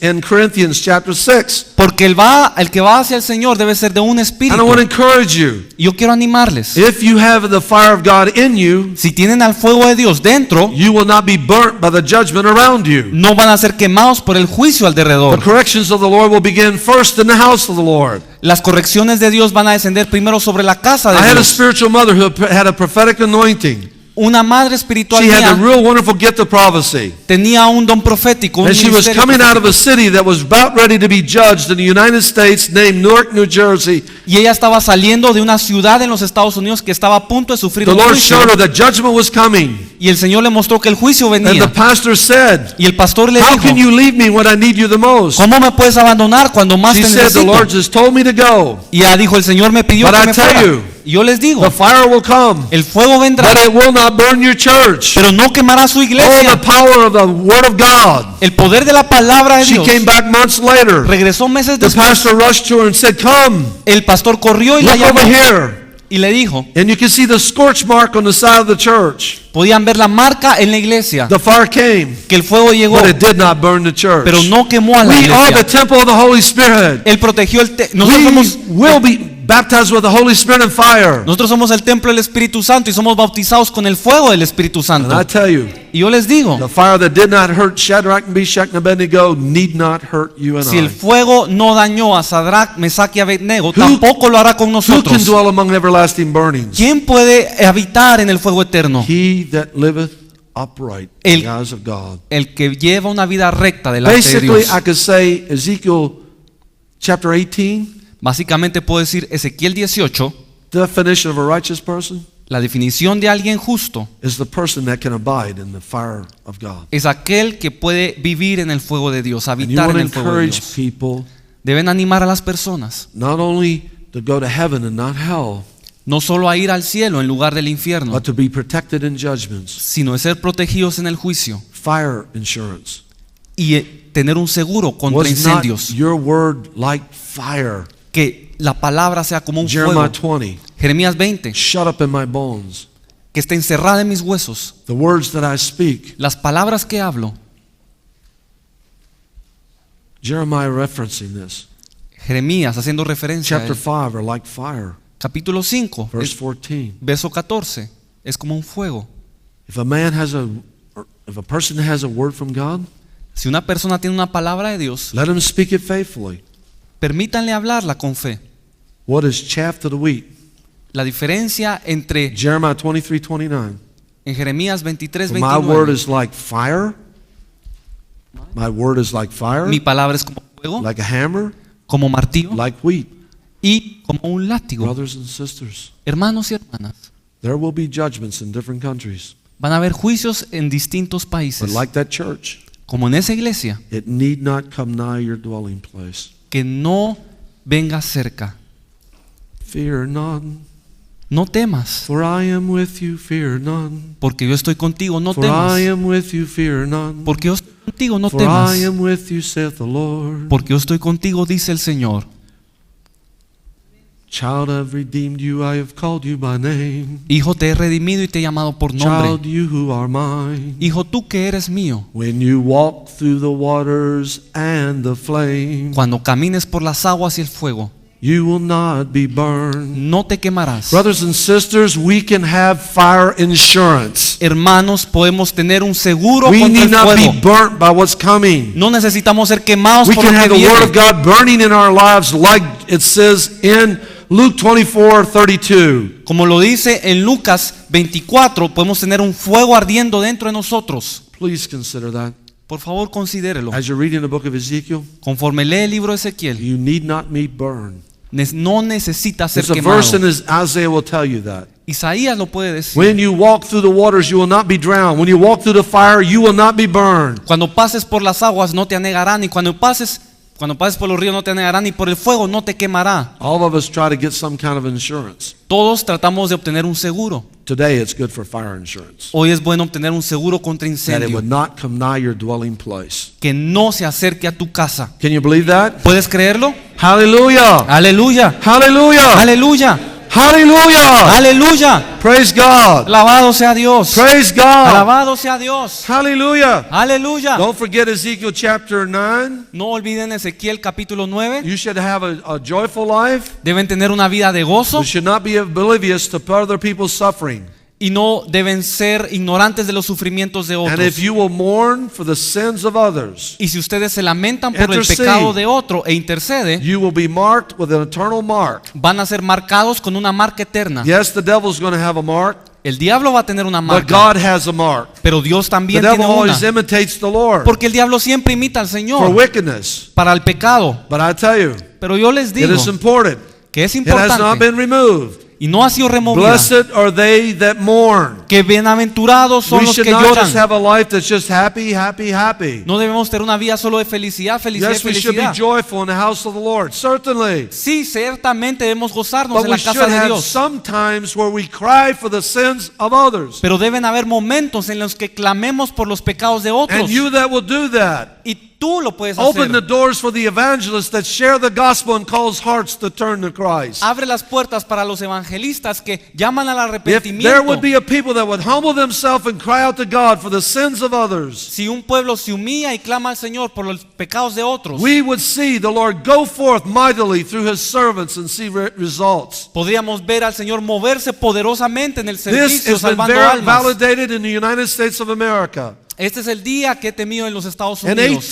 Speaker 1: in Corinthians chapter 6.
Speaker 2: porque el que va hacia el Señor debe ser de un
Speaker 1: And I
Speaker 2: espíritu.
Speaker 1: want to encourage you,
Speaker 2: Y yo quiero animarles.
Speaker 1: if you have the fire of God in you,
Speaker 2: Si tienen al fuego de Dios dentro,
Speaker 1: you will not be burnt by the judgment around you.
Speaker 2: no van a ser quemados por el juicio
Speaker 1: The
Speaker 2: alrededor.
Speaker 1: corrections of the Lord will begin first in the house of the Lord.
Speaker 2: Las correcciones de Dios van a descender primero sobre la casa
Speaker 1: I
Speaker 2: de
Speaker 1: had a
Speaker 2: Dios.
Speaker 1: spiritual mother who had a prophetic anointing.
Speaker 2: Una madre espiritual
Speaker 1: She had a
Speaker 2: mía
Speaker 1: real wonderful gift of prophecy.
Speaker 2: tenía un don profético, un
Speaker 1: And she was
Speaker 2: ministerio
Speaker 1: coming out of
Speaker 2: profético.
Speaker 1: a city that was about ready to be judged in the United States named Newark, New Jersey
Speaker 2: Y ella estaba saliendo de una ciudad en los Estados Unidos que estaba a punto de sufrir
Speaker 1: The
Speaker 2: un
Speaker 1: Lord
Speaker 2: juicio.
Speaker 1: showed her that judgment was coming.
Speaker 2: Y el Señor le mostró que el juicio
Speaker 1: And the
Speaker 2: venía.
Speaker 1: pastor said,
Speaker 2: Y el pastor le
Speaker 1: how
Speaker 2: dijo,
Speaker 1: can you leave me when I need you the most?
Speaker 2: ¿cómo me puedes abandonar cuando más
Speaker 1: She
Speaker 2: te
Speaker 1: said, the Lord
Speaker 2: necesito?
Speaker 1: just told me to go.
Speaker 2: Y ella dijo, el Señor me pidió
Speaker 1: But
Speaker 2: que
Speaker 1: I
Speaker 2: me
Speaker 1: tell
Speaker 2: fuera.
Speaker 1: you,
Speaker 2: Y yo les digo,
Speaker 1: The fire will come,
Speaker 2: el fuego vendrá,
Speaker 1: but it will not burn your church.
Speaker 2: pero no quemará su
Speaker 1: Oh, the
Speaker 2: iglesia.
Speaker 1: power of the Word of God.
Speaker 2: El poder de la palabra de
Speaker 1: She
Speaker 2: Dios.
Speaker 1: came back months later.
Speaker 2: Regresó meses
Speaker 1: The
Speaker 2: después.
Speaker 1: pastor rushed to her and said, come,
Speaker 2: El pastor corrió y la
Speaker 1: look
Speaker 2: llamó
Speaker 1: over here.
Speaker 2: y le dijo,
Speaker 1: And you can see the scorch mark on the side of the church.
Speaker 2: podían ver la marca en la iglesia,
Speaker 1: The fire came,
Speaker 2: que el fuego llegó,
Speaker 1: but it did not burn the church.
Speaker 2: pero no quemó a la
Speaker 1: We are the
Speaker 2: iglesia.
Speaker 1: temple of the Holy Spirit.
Speaker 2: Él protegió nosotros
Speaker 1: We will be baptized with the Holy Spirit and fire.
Speaker 2: somos el templo del Espíritu Santo y somos bautizados con el fuego del Espíritu Santo.
Speaker 1: And I tell you,
Speaker 2: Y yo les digo,
Speaker 1: the fire that did not hurt Shadrach, Meshach, and Abednego need not hurt you and
Speaker 2: si el
Speaker 1: I.
Speaker 2: fuego no dañó a Sadrach, Mesach y Abednego,
Speaker 1: Who-
Speaker 2: tampoco lo hará con
Speaker 1: Who can
Speaker 2: nosotros.
Speaker 1: dwell among everlasting burnings?
Speaker 2: ¿Quién puede habitar en el fuego eterno?
Speaker 1: He that liveth upright in
Speaker 2: El-
Speaker 1: the eyes of God.
Speaker 2: El que lleva una vida recta delante de
Speaker 1: Basically,
Speaker 2: Dios.
Speaker 1: I could say Ezekiel chapter 18,
Speaker 2: Básicamente puedo decir Ezequiel 18,
Speaker 1: definition of a righteous person
Speaker 2: la definición de alguien justo
Speaker 1: is the person that can abide in the fire of God.
Speaker 2: es aquel que puede vivir en el fuego de Dios,
Speaker 1: And you
Speaker 2: habitar
Speaker 1: want
Speaker 2: en
Speaker 1: to
Speaker 2: el fuego de
Speaker 1: encourage
Speaker 2: Dios.
Speaker 1: people
Speaker 2: Deben animar a las personas,
Speaker 1: not only to go to heaven and not hell,
Speaker 2: no solo a ir al cielo en lugar del infierno,
Speaker 1: but to be protected in judgments.
Speaker 2: sino de ser protegidos en el juicio
Speaker 1: Fire insurance.
Speaker 2: y tener un seguro contra
Speaker 1: Was not
Speaker 2: incendios.
Speaker 1: your word like fire?
Speaker 2: Que la palabra sea como un
Speaker 1: Jeremiah
Speaker 2: fuego.
Speaker 1: 20.
Speaker 2: Jeremías 20,
Speaker 1: Shut up in my bones.
Speaker 2: que está encerrada en mis huesos.
Speaker 1: The words that I speak.
Speaker 2: Las palabras que hablo,
Speaker 1: Jeremiah referencing this.
Speaker 2: Jeremías haciendo referencia a
Speaker 1: Chapter
Speaker 2: él.
Speaker 1: 5 are like fire.
Speaker 2: Capítulo 5,
Speaker 1: Verse 14.
Speaker 2: verso 14, es como un fuego.
Speaker 1: If a person has a word from God,
Speaker 2: Si una persona tiene una palabra de Dios,
Speaker 1: let him speak it faithfully.
Speaker 2: permítanle hablarla con fe.
Speaker 1: What is chaff to the wheat?
Speaker 2: La diferencia entre
Speaker 1: Jeremiah 23:29.
Speaker 2: en Jeremías 23,
Speaker 1: For my word
Speaker 2: 29,
Speaker 1: is like fire. My word is like fire,
Speaker 2: mi palabra es como fuego,
Speaker 1: like a hammer,
Speaker 2: como martillo
Speaker 1: like wheat.
Speaker 2: y como un látigo.
Speaker 1: Brothers and sisters,
Speaker 2: Hermanos y hermanas,
Speaker 1: there will be judgments in different countries.
Speaker 2: van a haber juicios en distintos
Speaker 1: But
Speaker 2: países.
Speaker 1: like that church,
Speaker 2: Como en esa iglesia,
Speaker 1: it need not come nigh your dwelling place.
Speaker 2: que no venga cerca.
Speaker 1: Fear none,
Speaker 2: No temas,
Speaker 1: for I am with you, fear none.
Speaker 2: porque yo estoy contigo, no
Speaker 1: For
Speaker 2: temas.
Speaker 1: I am with you, fear none.
Speaker 2: Porque yo estoy contigo, no
Speaker 1: For
Speaker 2: temas.
Speaker 1: I am with you, saith the Lord.
Speaker 2: Porque yo estoy contigo, dice el Señor.
Speaker 1: Child, I've redeemed you, I have called you by name.
Speaker 2: Hijo, te he redimido y te he llamado por
Speaker 1: Child,
Speaker 2: nombre.
Speaker 1: you who are mine.
Speaker 2: Hijo, tú que eres mío.
Speaker 1: When you walk through the waters and the flame,
Speaker 2: Cuando camines por las aguas y el fuego,
Speaker 1: you will not be burned.
Speaker 2: no te quemarás.
Speaker 1: Brothers and sisters, we can have fire insurance.
Speaker 2: Hermanos, podemos tener un seguro
Speaker 1: We
Speaker 2: contra
Speaker 1: need
Speaker 2: el
Speaker 1: not be
Speaker 2: fuego.
Speaker 1: burnt by what's coming.
Speaker 2: No necesitamos ser quemados
Speaker 1: We
Speaker 2: por lo
Speaker 1: can
Speaker 2: que
Speaker 1: have the Word of
Speaker 2: viene.
Speaker 1: God burning in our lives like it says in Luke 24:32.
Speaker 2: Como lo dice en Lucas 24, podemos tener un fuego ardiendo dentro de nosotros.
Speaker 1: Please consider that.
Speaker 2: Por favor, considérelo.
Speaker 1: As you're reading the book of Ezekiel,
Speaker 2: Conforme lee el libro de Ezequiel,
Speaker 1: you need not be burned.
Speaker 2: no necesita ser
Speaker 1: There's a verse in
Speaker 2: quemado.
Speaker 1: Isaiah will tell you that.
Speaker 2: Isaías lo puede decir.
Speaker 1: When you walk through the waters, you will not be drowned. When you walk through the fire, you will not be burned.
Speaker 2: Cuando pases por las aguas no te anegarán, y cuando pases por los ríos no te anegarán, y por el fuego no te quemará.
Speaker 1: All of us try to get some kind of insurance.
Speaker 2: Todos tratamos de obtener un seguro.
Speaker 1: Today, it's good for fire insurance.
Speaker 2: Hoy es bueno obtener un seguro contra
Speaker 1: That it would
Speaker 2: incendio,
Speaker 1: not come nigh your dwelling place.
Speaker 2: que no se acerque a tu casa.
Speaker 1: Can you believe that?
Speaker 2: ¿Puedes creerlo?
Speaker 1: Hallelujah!
Speaker 2: Aleluya,
Speaker 1: Hallelujah!
Speaker 2: aleluya,
Speaker 1: Hallelujah!
Speaker 2: aleluya.
Speaker 1: Praise God!
Speaker 2: Alabado sea Dios.
Speaker 1: Praise God!
Speaker 2: Alabado sea Dios.
Speaker 1: Hallelujah!
Speaker 2: Aleluya.
Speaker 1: Don't forget Ezekiel chapter 9.
Speaker 2: No olviden Ezequiel capítulo 9.
Speaker 1: You should have a joyful life.
Speaker 2: Deben tener una vida de gozo
Speaker 1: You should not be oblivious to other people's suffering.
Speaker 2: y no deben ser ignorantes de los sufrimientos de
Speaker 1: And if
Speaker 2: otros.
Speaker 1: you will mourn for the sins of others,
Speaker 2: Y si ustedes se lamentan por el
Speaker 1: Intercede.
Speaker 2: pecado de otro e intercede,
Speaker 1: you will be marked with an eternal mark.
Speaker 2: van a ser marcados con una marca eterna.
Speaker 1: Yes, the devil's going to have a mark,
Speaker 2: El diablo va a tener una
Speaker 1: but
Speaker 2: marca,
Speaker 1: God has a mark.
Speaker 2: pero Dios
Speaker 1: The
Speaker 2: también
Speaker 1: devil
Speaker 2: tiene una.
Speaker 1: always imitates the Lord
Speaker 2: Porque el diablo siempre imita al
Speaker 1: for
Speaker 2: Señor
Speaker 1: wickedness.
Speaker 2: para el pecado.
Speaker 1: But I tell you,
Speaker 2: Pero yo les
Speaker 1: it
Speaker 2: digo,
Speaker 1: is important
Speaker 2: que es
Speaker 1: It has not
Speaker 2: importante
Speaker 1: been removed.
Speaker 2: y no ha sido removida.
Speaker 1: Blessed are they that mourn.
Speaker 2: Que bienaventurados son
Speaker 1: We
Speaker 2: los
Speaker 1: should
Speaker 2: que
Speaker 1: not just
Speaker 2: lloran.
Speaker 1: have a life that's just happy, happy, happy.
Speaker 2: No debemos tener una vida solo de felicidad, felicidad y
Speaker 1: Yes, we should be
Speaker 2: felicidad.
Speaker 1: joyful in the house of the Lord, certainly.
Speaker 2: Sí, ciertamente debemos gozarnos
Speaker 1: But
Speaker 2: en
Speaker 1: we
Speaker 2: la
Speaker 1: should
Speaker 2: casa de
Speaker 1: have
Speaker 2: Dios.
Speaker 1: some times where we cry for the sins of others.
Speaker 2: Pero deben haber momentos en los que clamemos por los pecados de otros.
Speaker 1: And you that will do that,
Speaker 2: Y tú lo puedes
Speaker 1: open the
Speaker 2: hacer.
Speaker 1: doors for the evangelists that share the gospel and cause hearts to turn to Christ.
Speaker 2: Abre las puertas para los evangelistas que llaman al
Speaker 1: If there would
Speaker 2: arrepentimiento.
Speaker 1: be a people that would humble themselves and cry out to God for the sins of others,
Speaker 2: Si un pueblo se humilla y clama al Señor por los pecados de otros,
Speaker 1: we would see the Lord go forth mightily through his servants and see results.
Speaker 2: podríamos ver al Señor moverse poderosamente en el
Speaker 1: This
Speaker 2: servicio,
Speaker 1: has been
Speaker 2: salvando almas.
Speaker 1: validated in the United States of America.
Speaker 2: Este es el día que he temido en los Estados
Speaker 1: In
Speaker 2: Unidos.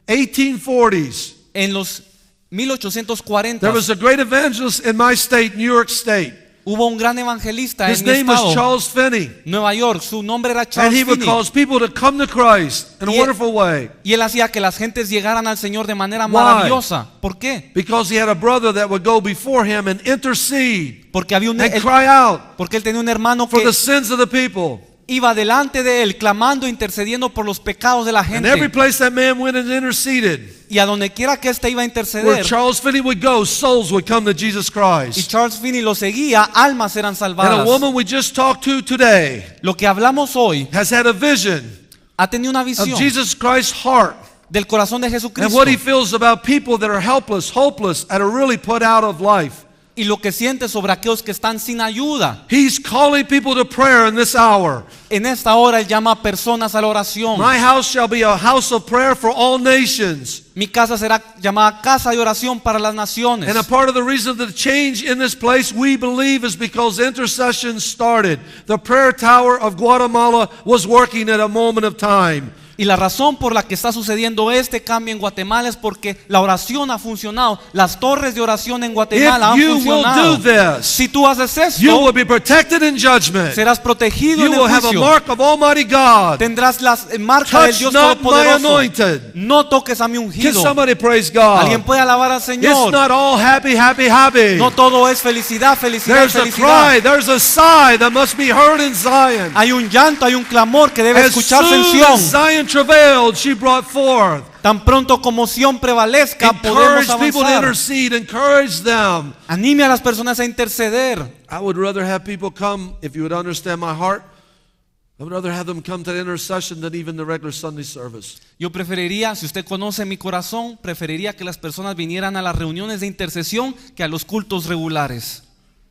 Speaker 1: 1840s,
Speaker 2: En los 1840
Speaker 1: there was a great evangelist in my state, New York State.
Speaker 2: hubo un gran evangelista
Speaker 1: His
Speaker 2: en mi
Speaker 1: name was
Speaker 2: estado,
Speaker 1: Charles Finney.
Speaker 2: Nueva York. Su nombre era
Speaker 1: And
Speaker 2: Charles
Speaker 1: he would
Speaker 2: Finney.
Speaker 1: cause people to come to Christ in a
Speaker 2: Y-
Speaker 1: wonderful way.
Speaker 2: Y él hacía que las gentes llegaran al Señor de manera
Speaker 1: Why?
Speaker 2: maravillosa. ¿Por qué?
Speaker 1: Because he had a brother that would go before him and intercede
Speaker 2: Porque había
Speaker 1: and cry out
Speaker 2: porque él tenía un hermano
Speaker 1: for
Speaker 2: que
Speaker 1: the sins of the people.
Speaker 2: iba delante de él clamando, intercediendo por los pecados de la
Speaker 1: And every
Speaker 2: gente.
Speaker 1: place that man went and interceded,
Speaker 2: Y a donde quiera que éste iba a
Speaker 1: where
Speaker 2: interceder
Speaker 1: Charles Finney would go, souls would come to Jesus
Speaker 2: y
Speaker 1: Christ.
Speaker 2: Charles Finney lo seguía, almas eran
Speaker 1: And a
Speaker 2: salvadas.
Speaker 1: woman we just talked to today
Speaker 2: Lo que hablamos hoy
Speaker 1: has had a vision
Speaker 2: ha tenido una
Speaker 1: of
Speaker 2: visión
Speaker 1: Jesus Christ's heart
Speaker 2: del corazón de
Speaker 1: and
Speaker 2: Jesucristo
Speaker 1: what he feels about people that are helpless, hopeless, and are really put out of life.
Speaker 2: y lo que siente sobre aquellos que están sin ayuda.
Speaker 1: He's calling people to prayer in this hour.
Speaker 2: En esta hora él llama a personas a la oración.
Speaker 1: My house shall be a house of prayer for all nations.
Speaker 2: Mi casa será llamada casa de oración para las naciones.
Speaker 1: And a part of the reason the change in this place, we believe, is because intercession started. The prayer tower of Guatemala was working at a moment of time.
Speaker 2: Y la razón por la que está sucediendo este cambio en Guatemala es porque la oración ha funcionado. Las torres de oración en Guatemala
Speaker 1: If
Speaker 2: han
Speaker 1: you will
Speaker 2: funcionado.
Speaker 1: do this,
Speaker 2: Si tú haces
Speaker 1: you
Speaker 2: esto,
Speaker 1: will be protected in judgment.
Speaker 2: serás protegido
Speaker 1: You
Speaker 2: en
Speaker 1: will
Speaker 2: el
Speaker 1: have a
Speaker 2: juicio.
Speaker 1: mark of Almighty God.
Speaker 2: Tendrás la marca del
Speaker 1: Touch
Speaker 2: Dios
Speaker 1: not my
Speaker 2: Todopoderoso.
Speaker 1: anointed.
Speaker 2: No toques a mi
Speaker 1: Can
Speaker 2: ungido.
Speaker 1: somebody praise God?
Speaker 2: Alguien puede alabar al
Speaker 1: It's
Speaker 2: Señor.
Speaker 1: not all happy, happy, happy.
Speaker 2: No todo es felicidad, felicidad,
Speaker 1: There's a
Speaker 2: felicidad.
Speaker 1: cry, there's a sigh that must be heard in Zion.
Speaker 2: Hay un llanto, hay un clamor que debe
Speaker 1: As
Speaker 2: escucharse en
Speaker 1: soon as
Speaker 2: Sion.
Speaker 1: Zion travailed, she brought forth.
Speaker 2: Tan pronto como Sion prevalezca, podemos
Speaker 1: Encourage people to
Speaker 2: avanzar.
Speaker 1: intercede, encourage them.
Speaker 2: Anime a las personas a interceder.
Speaker 1: I would rather have people come, if you would understand my heart, I would rather have them come to the intercession than even the regular Sunday service.
Speaker 2: Yo preferiría, si usted conoce mi corazón, preferiría que las personas vinieran a las reuniones de intercesión que a los cultos regulares.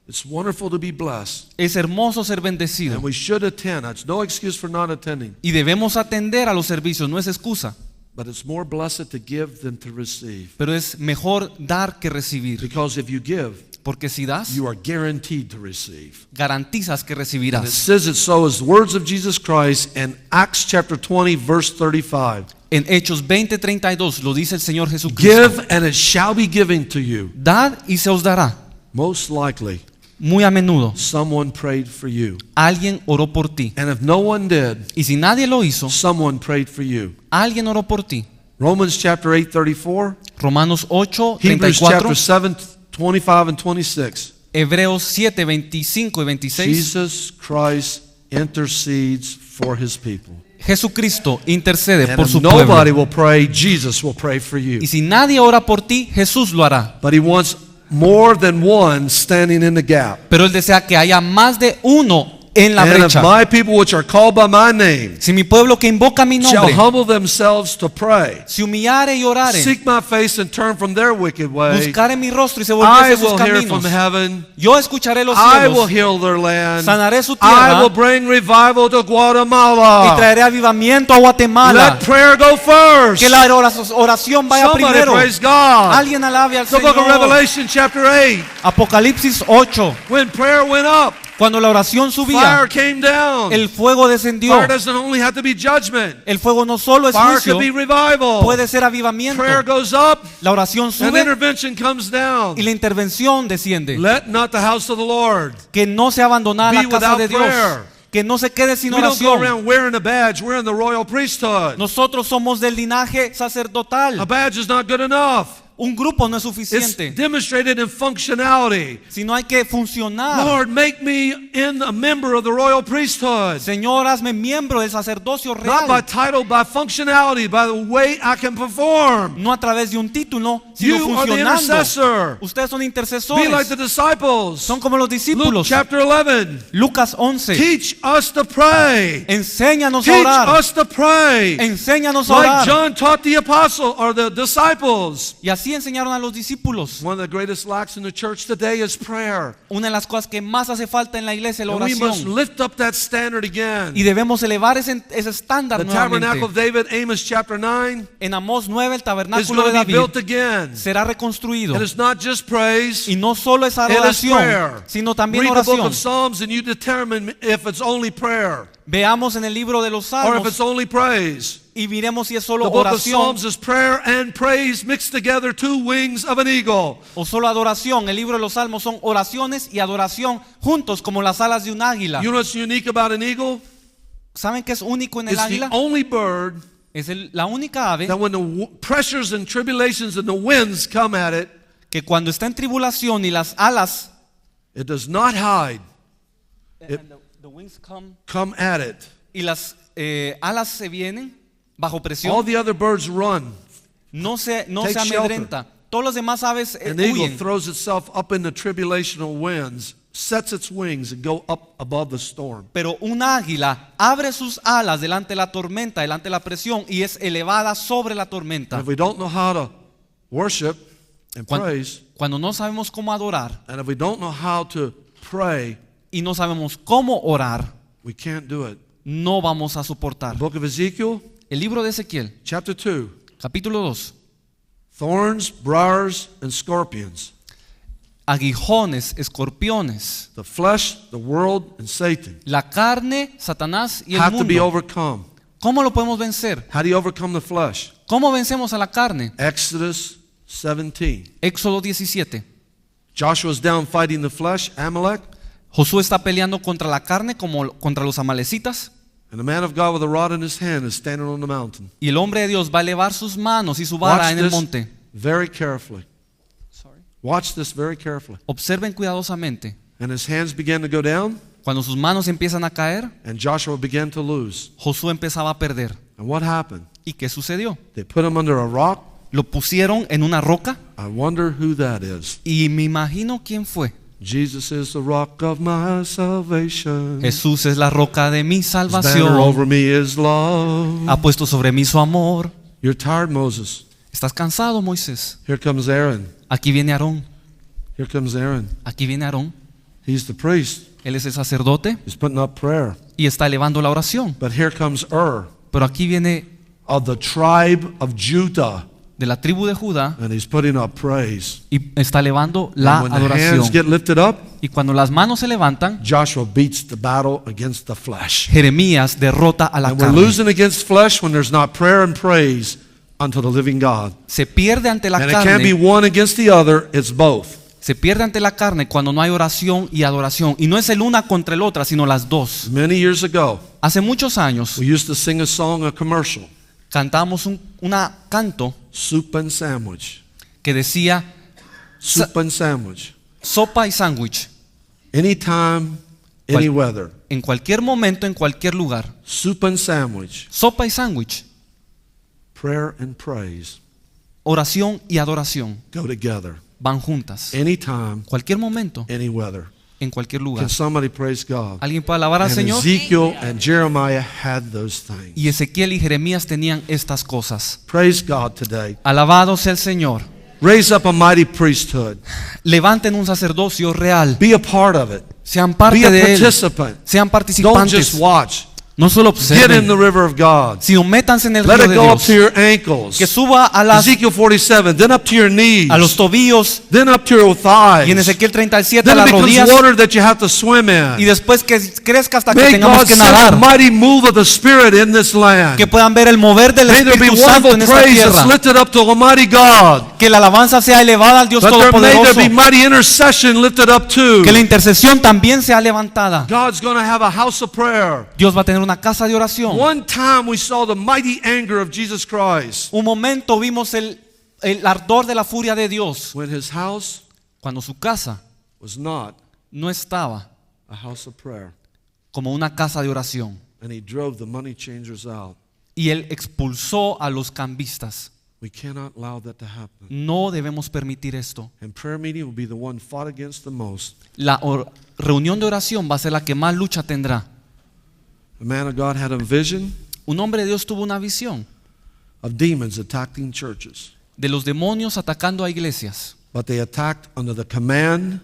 Speaker 1: It's wonderful to be blessed,
Speaker 2: Es hermoso ser bendecido.
Speaker 1: and we should attend. It's no excuse for not attending,
Speaker 2: Y debemos atender a los servicios, no es excusa.
Speaker 1: but it's more blessed to give than to receive.
Speaker 2: Pero es mejor dar que recibir.
Speaker 1: Because if you give,
Speaker 2: Porque si das,
Speaker 1: you are guaranteed to receive.
Speaker 2: garantizas que
Speaker 1: And it
Speaker 2: recibirás.
Speaker 1: says it so as the words of Jesus Christ in Acts chapter 20, verse 35.
Speaker 2: En Hechos 20:32 lo dice el Señor Jesucristo.
Speaker 1: Give, and it shall be given to you.
Speaker 2: Dad y se os dará.
Speaker 1: Most likely,
Speaker 2: Muy a menudo,
Speaker 1: someone prayed for you.
Speaker 2: alguien oró por ti.
Speaker 1: And if no one did,
Speaker 2: Y si nadie lo hizo,
Speaker 1: someone prayed for you.
Speaker 2: alguien oró por ti.
Speaker 1: Romans chapter 8, 34.
Speaker 2: Romanos
Speaker 1: Hebrews
Speaker 2: 8:34,
Speaker 1: chapter 7, 25 and 26.
Speaker 2: Hebreos 7:25 y 26.
Speaker 1: Jesus Christ intercedes for his people.
Speaker 2: Jesucristo intercede
Speaker 1: And
Speaker 2: por
Speaker 1: if
Speaker 2: su
Speaker 1: nobody
Speaker 2: pueblo.
Speaker 1: will pray, Jesus will pray for you.
Speaker 2: Y si nadie ora por ti, Jesús lo hará.
Speaker 1: But he wants more than one standing in the gap.
Speaker 2: Pero Él desea que haya más de uno en la
Speaker 1: And if
Speaker 2: brecha.
Speaker 1: my people which are called by my name
Speaker 2: Si mi pueblo que invoca mi
Speaker 1: shall
Speaker 2: nombre
Speaker 1: humble themselves to pray,
Speaker 2: se humillare y orare,
Speaker 1: seek my face and turn from their wicked way,
Speaker 2: buscare mi rostro y se
Speaker 1: I
Speaker 2: volviese sus
Speaker 1: will hear from
Speaker 2: caminos,
Speaker 1: heaven,
Speaker 2: yo escucharé los
Speaker 1: I will
Speaker 2: cielos,
Speaker 1: heal their land,
Speaker 2: sanaré su
Speaker 1: I
Speaker 2: tierra
Speaker 1: will bring revival to
Speaker 2: y
Speaker 1: Guatemala.
Speaker 2: traeré avivamiento a Guatemala.
Speaker 1: Let prayer go first.
Speaker 2: Que la oración vaya
Speaker 1: Somebody
Speaker 2: primero.
Speaker 1: praise God.
Speaker 2: Alguien alabe al
Speaker 1: The book of
Speaker 2: Señor.
Speaker 1: Revelation chapter 8,
Speaker 2: Apocalipsis 8.
Speaker 1: when prayer went up,
Speaker 2: Cuando la oración subía,
Speaker 1: fire came down.
Speaker 2: el fuego descendió.
Speaker 1: Fire doesn't only have to be judgment.
Speaker 2: El fuego no solo es
Speaker 1: Fire
Speaker 2: juicio,
Speaker 1: could be revival.
Speaker 2: puede ser avivamiento.
Speaker 1: Prayer goes up,
Speaker 2: La oración
Speaker 1: and
Speaker 2: sube
Speaker 1: intervention comes down.
Speaker 2: y la intervención desciende.
Speaker 1: Let not the house of the Lord
Speaker 2: Que no se abandonada
Speaker 1: be
Speaker 2: la casa
Speaker 1: without
Speaker 2: de Dios.
Speaker 1: prayer.
Speaker 2: Que no se quede sin
Speaker 1: We don't go
Speaker 2: oración.
Speaker 1: around wearing a badge. We're in the royal priesthood.
Speaker 2: Nosotros somos del linaje
Speaker 1: A
Speaker 2: sacerdotal.
Speaker 1: badge is not good enough.
Speaker 2: Un grupo no es
Speaker 1: It's
Speaker 2: suficiente,
Speaker 1: demonstrated in functionality.
Speaker 2: sino hay que funcionar.
Speaker 1: Lord, make me a member of the royal priesthood.
Speaker 2: Señor, hazme miembro del sacerdocio
Speaker 1: Not by
Speaker 2: real.
Speaker 1: title, by functionality, by the way I can perform.
Speaker 2: No a través de un título, sino
Speaker 1: You are the
Speaker 2: funcionando.
Speaker 1: intercessor.
Speaker 2: Ustedes son
Speaker 1: Be like
Speaker 2: intercesores.
Speaker 1: the disciples.
Speaker 2: Son como los
Speaker 1: Luke
Speaker 2: discípulos.
Speaker 1: chapter 11.
Speaker 2: Lucas 11.
Speaker 1: Teach us to pray.
Speaker 2: Enséñanos a
Speaker 1: Teach
Speaker 2: orar.
Speaker 1: us to pray.
Speaker 2: Enséñanos a
Speaker 1: Like
Speaker 2: orar.
Speaker 1: John taught the apostle or the disciples.
Speaker 2: Y así enseñaron a los discípulos.
Speaker 1: One of the greatest lacks in the church today is prayer.
Speaker 2: Una de las cosas que más hace falta en la iglesia es la
Speaker 1: And we must
Speaker 2: oración.
Speaker 1: lift up that standard again.
Speaker 2: Y debemos elevar ese estándar
Speaker 1: The tabernacle of
Speaker 2: nuevamente.
Speaker 1: David, Amos chapter 9,
Speaker 2: En Amós 9, el
Speaker 1: is
Speaker 2: tabernáculo
Speaker 1: going
Speaker 2: de
Speaker 1: to be
Speaker 2: David
Speaker 1: built again.
Speaker 2: será reconstruido.
Speaker 1: And it's not just praise,
Speaker 2: Y no solo es
Speaker 1: it is
Speaker 2: adoración,
Speaker 1: prayer.
Speaker 2: sino también
Speaker 1: Read the book
Speaker 2: oración.
Speaker 1: of Psalms and you determine if it's only prayer
Speaker 2: Veamos en el libro de los
Speaker 1: or if it's
Speaker 2: Salmos
Speaker 1: only praise.
Speaker 2: y miremos si es
Speaker 1: The
Speaker 2: solo
Speaker 1: book of
Speaker 2: oración
Speaker 1: Psalms is prayer and praise mixed together, two wings of an eagle.
Speaker 2: o solo adoración. El libro de los Salmos son oraciones y adoración juntos como las alas de un águila.
Speaker 1: You know what's unique about an eagle?
Speaker 2: ¿Saben qué es único en el
Speaker 1: It's the
Speaker 2: águila?
Speaker 1: only bird
Speaker 2: Es la única ave
Speaker 1: that when the pressures and tribulations and the winds come at it,
Speaker 2: que cuando está en tribulación y las alas
Speaker 1: it does not hide. Come at it.
Speaker 2: y las alas se vienen bajo
Speaker 1: All
Speaker 2: presión,
Speaker 1: the other birds run.
Speaker 2: no se
Speaker 1: Take
Speaker 2: amedrenta. Todos los demás aves
Speaker 1: An eagle
Speaker 2: huyen.
Speaker 1: throws itself up in the tribulational winds, sets its wings, and go up above the storm.
Speaker 2: Pero un águila abre sus alas delante de la tormenta, delante de la presión y es elevada sobre la tormenta.
Speaker 1: And if we don't know how to worship and praise,
Speaker 2: Cuando no sabemos cómo adorar
Speaker 1: and if we don't know how to pray,
Speaker 2: y no sabemos cómo orar,
Speaker 1: we can't do it.
Speaker 2: no vamos a soportar.
Speaker 1: The book of Ezekiel,
Speaker 2: El libro de Ezequiel,
Speaker 1: chapter 2.
Speaker 2: capítulo 2.
Speaker 1: Thorns, briars, and scorpions.
Speaker 2: Aguijones, escorpiones,
Speaker 1: The flesh, the world, and Satan
Speaker 2: la carne, Satanás y el
Speaker 1: have to be
Speaker 2: mundo.
Speaker 1: overcome.
Speaker 2: ¿Cómo lo podemos vencer?
Speaker 1: How do you overcome the flesh?
Speaker 2: ¿Cómo vencemos a la carne?
Speaker 1: Exodus 17.
Speaker 2: Éxodo 17.
Speaker 1: Joshua's down fighting the flesh, Amalek,
Speaker 2: Josué está peleando contra la carne como contra los amalecitas.
Speaker 1: and the man of God with a rod in his hand is standing on the mountain.
Speaker 2: Y el hombre de Dios va a elevar sus manos y su vara
Speaker 1: Watch
Speaker 2: en el
Speaker 1: this
Speaker 2: monte.
Speaker 1: very carefully. Watch this very carefully.
Speaker 2: Observen cuidadosamente.
Speaker 1: And his hands began to go down,
Speaker 2: Cuando sus manos empiezan a caer,
Speaker 1: and Joshua began to lose.
Speaker 2: Josué empezaba a perder.
Speaker 1: And what happened?
Speaker 2: ¿Y qué sucedió?
Speaker 1: They put him under a rock.
Speaker 2: Lo pusieron en una roca
Speaker 1: I wonder who that is.
Speaker 2: y me imagino quién fue.
Speaker 1: Jesus is the rock of my salvation.
Speaker 2: Jesús es la roca de mi
Speaker 1: His banner
Speaker 2: salvación.
Speaker 1: over me is love.
Speaker 2: Ha puesto sobre mí su amor.
Speaker 1: You're tired, Moses.
Speaker 2: ¿Estás cansado, Moisés?
Speaker 1: Here comes Aaron.
Speaker 2: Aquí viene Aarón.
Speaker 1: Here comes Aaron.
Speaker 2: Aquí viene Aarón.
Speaker 1: He's the priest.
Speaker 2: Él es el sacerdote
Speaker 1: He's putting up prayer.
Speaker 2: y está elevando la oración.
Speaker 1: But here comes
Speaker 2: Pero aquí viene
Speaker 1: of the tribe of Judah,
Speaker 2: de la tribu de Judá
Speaker 1: and he's putting up praise.
Speaker 2: y está elevando la
Speaker 1: And when the
Speaker 2: adoración.
Speaker 1: hands get lifted up,
Speaker 2: Y cuando las manos se levantan,
Speaker 1: Joshua beats the battle against the flesh.
Speaker 2: Jeremías derrota a la
Speaker 1: And we're
Speaker 2: carne.
Speaker 1: losing against flesh when there's not prayer and praise unto the living God.
Speaker 2: Se pierde ante la
Speaker 1: And it can't be
Speaker 2: carne.
Speaker 1: one against the other, it's both.
Speaker 2: Se pierde ante la carne cuando no hay oración y adoración. Y no es el una contra el otra, sino las dos.
Speaker 1: Many years ago,
Speaker 2: Hace muchos años
Speaker 1: we used to sing a song, a commercial,
Speaker 2: cantamos una canto
Speaker 1: Soup and Sandwich.
Speaker 2: que decía
Speaker 1: Soup and Sandwich.
Speaker 2: sopa y sándwich.
Speaker 1: Anytime, any weather.
Speaker 2: En cualquier momento, en cualquier lugar.
Speaker 1: Soup and Sandwich.
Speaker 2: Sopa y sándwich.
Speaker 1: Prayer and praise
Speaker 2: Oración y adoración
Speaker 1: go together.
Speaker 2: van juntas.
Speaker 1: Anytime,
Speaker 2: Cualquier momento,
Speaker 1: any weather.
Speaker 2: en cualquier lugar.
Speaker 1: Can somebody praise God?
Speaker 2: ¿Alguien puede alabar al
Speaker 1: And
Speaker 2: Señor?
Speaker 1: Ezekiel and Jeremiah had those things.
Speaker 2: Y Ezequiel y Jeremías tenían estas cosas.
Speaker 1: Praise God today.
Speaker 2: Alabado sea el Señor.
Speaker 1: Raise up a mighty priesthood.
Speaker 2: Levanten un sacerdocio real.
Speaker 1: Be a part of it.
Speaker 2: Sean
Speaker 1: Be
Speaker 2: parte
Speaker 1: a
Speaker 2: de él.
Speaker 1: participant.
Speaker 2: Sean
Speaker 1: Don't
Speaker 2: participantes.
Speaker 1: just watch.
Speaker 2: No solo
Speaker 1: Get in
Speaker 2: observen,
Speaker 1: the river of God.
Speaker 2: sino métanse en el
Speaker 1: Let
Speaker 2: río
Speaker 1: it
Speaker 2: de
Speaker 1: go up
Speaker 2: Dios.
Speaker 1: to your ankles.
Speaker 2: Que suba a
Speaker 1: Ezekiel 47, then up to your knees,
Speaker 2: a los tobillos.
Speaker 1: then up to your
Speaker 2: Y en
Speaker 1: thighs.
Speaker 2: Ezequiel 37 a
Speaker 1: Then it
Speaker 2: las
Speaker 1: becomes
Speaker 2: rodillas.
Speaker 1: water that you have to swim
Speaker 2: Y
Speaker 1: in.
Speaker 2: después que crezca hasta que
Speaker 1: May
Speaker 2: tengamos
Speaker 1: God
Speaker 2: que
Speaker 1: send a
Speaker 2: nadar.
Speaker 1: mighty move of the Spirit in this land.
Speaker 2: Que puedan ver el mover del
Speaker 1: May there be
Speaker 2: Espíritu Santo
Speaker 1: wonderful
Speaker 2: en esta
Speaker 1: praise
Speaker 2: tierra.
Speaker 1: that's lifted up to Almighty God.
Speaker 2: Que la alabanza sea elevada al Dios
Speaker 1: But may there
Speaker 2: Todopoderoso.
Speaker 1: be mighty intercession lifted up too.
Speaker 2: Que la intercesión también sea levantada.
Speaker 1: God's going to have a house of prayer.
Speaker 2: Dios va a tener una casa de oración.
Speaker 1: One time we saw the mighty anger of Jesus Christ.
Speaker 2: Un momento vimos el el ardor de la furia de Dios
Speaker 1: when his house
Speaker 2: cuando su casa
Speaker 1: was not
Speaker 2: no estaba
Speaker 1: a house of prayer.
Speaker 2: como una casa de oración.
Speaker 1: And he drove the money changers out.
Speaker 2: Y él expulsó a los cambistas.
Speaker 1: We cannot allow that to happen.
Speaker 2: No debemos permitir esto.
Speaker 1: And prayer meeting will be the one fought against the most.
Speaker 2: La reunión de oración va a ser la que más lucha tendrá.
Speaker 1: The man of God had a vision
Speaker 2: Un hombre de Dios tuvo una visión
Speaker 1: of demons attacking churches.
Speaker 2: de los demonios atacando a iglesias.
Speaker 1: But they attacked under the command,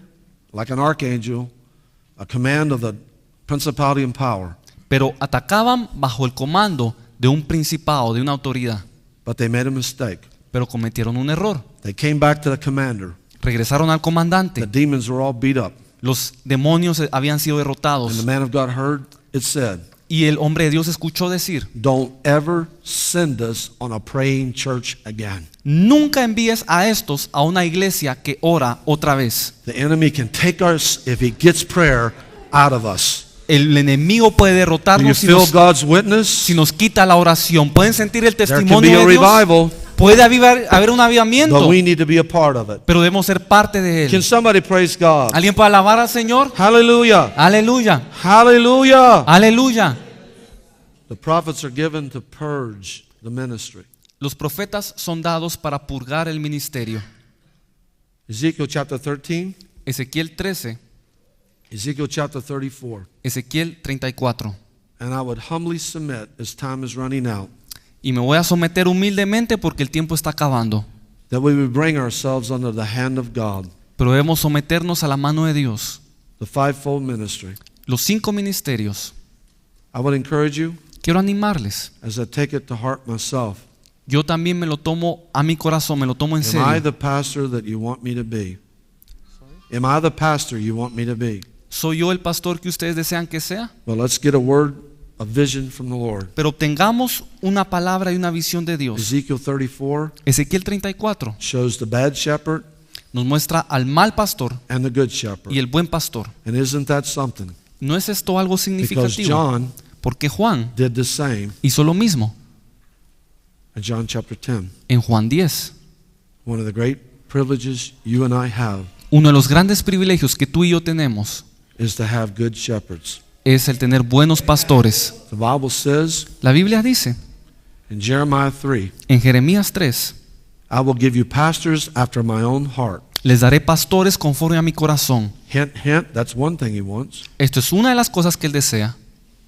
Speaker 1: like an archangel, a command of the principality and power.
Speaker 2: Pero atacaban bajo el comando de un principado, de una autoridad.
Speaker 1: But they made a mistake.
Speaker 2: Pero cometieron un error.
Speaker 1: They came back to the commander.
Speaker 2: Regresaron al
Speaker 1: The
Speaker 2: comandante.
Speaker 1: demons were all beat up.
Speaker 2: Los demonios habían sido
Speaker 1: And the
Speaker 2: derrotados.
Speaker 1: man of God heard it said,
Speaker 2: Y el hombre de Dios escuchó decir:
Speaker 1: don't ever send us on a praying church again.
Speaker 2: nunca envíes a estos a una iglesia que ora otra vez.
Speaker 1: The enemy can take us if he gets prayer out of us.
Speaker 2: El enemigo puede
Speaker 1: When you
Speaker 2: derrotarnos
Speaker 1: feel God's
Speaker 2: si
Speaker 1: witness,
Speaker 2: nos quita la oración. Pueden sentir el
Speaker 1: there can
Speaker 2: testimonio
Speaker 1: be a
Speaker 2: de Dios.
Speaker 1: revival,
Speaker 2: Puede haber un avivamiento,
Speaker 1: but we need to be a part of it.
Speaker 2: pero debemos ser parte de
Speaker 1: Can
Speaker 2: él.
Speaker 1: somebody praise God?
Speaker 2: ¿Alguien puede alabar al Señor?
Speaker 1: Hallelujah.
Speaker 2: Aleluya,
Speaker 1: Hallelujah.
Speaker 2: aleluya.
Speaker 1: The prophets are given to purge the ministry.
Speaker 2: Los profetas son dados para purgar el ministerio.
Speaker 1: Ezekiel chapter 13,
Speaker 2: Ezequiel 13,
Speaker 1: Ezekiel chapter 34.
Speaker 2: Ezequiel 34.
Speaker 1: And I would humbly submit as time is running out
Speaker 2: Y me voy a someter humildemente porque el tiempo está acabando.
Speaker 1: that we would bring ourselves under the hand of God,
Speaker 2: Pero debemos someternos a la mano de Dios.
Speaker 1: the fivefold ministry.
Speaker 2: Los 5 ministerios.
Speaker 1: I would encourage you
Speaker 2: Quiero animarles.
Speaker 1: as I take it to heart myself.
Speaker 2: Yo también me lo tomo a mi corazón, me lo tomo en
Speaker 1: Am I
Speaker 2: serio.
Speaker 1: the pastor that you want me to be? Am I the pastor you want me to be?
Speaker 2: ¿Soy yo el pastor que ustedes desean que sea?
Speaker 1: Well, let's get a word, a vision from the Lord.
Speaker 2: Pero obtengamos una palabra y una visión de Dios.
Speaker 1: Ezekiel 34
Speaker 2: Ezequiel 34
Speaker 1: shows the bad shepherd
Speaker 2: nos muestra al mal pastor
Speaker 1: and the good shepherd.
Speaker 2: y el buen pastor.
Speaker 1: And isn't that something?
Speaker 2: ¿No es esto algo
Speaker 1: Because
Speaker 2: significativo?
Speaker 1: John
Speaker 2: Porque Juan
Speaker 1: did the same
Speaker 2: hizo lo mismo
Speaker 1: in John chapter 10.
Speaker 2: en Juan 10.
Speaker 1: One of the great privileges you and I have
Speaker 2: Uno de los grandes privilegios que tú y yo tenemos
Speaker 1: is to have good shepherds.
Speaker 2: es el tener buenos pastores.
Speaker 1: The Bible says
Speaker 2: La Biblia dice
Speaker 1: in Jeremiah 3,
Speaker 2: en Jeremías 3,
Speaker 1: I will give you pastors after my own heart.
Speaker 2: les daré pastores conforme a mi corazón.
Speaker 1: Hint, hint, that's one thing he wants.
Speaker 2: Esto es una de las cosas que él desea,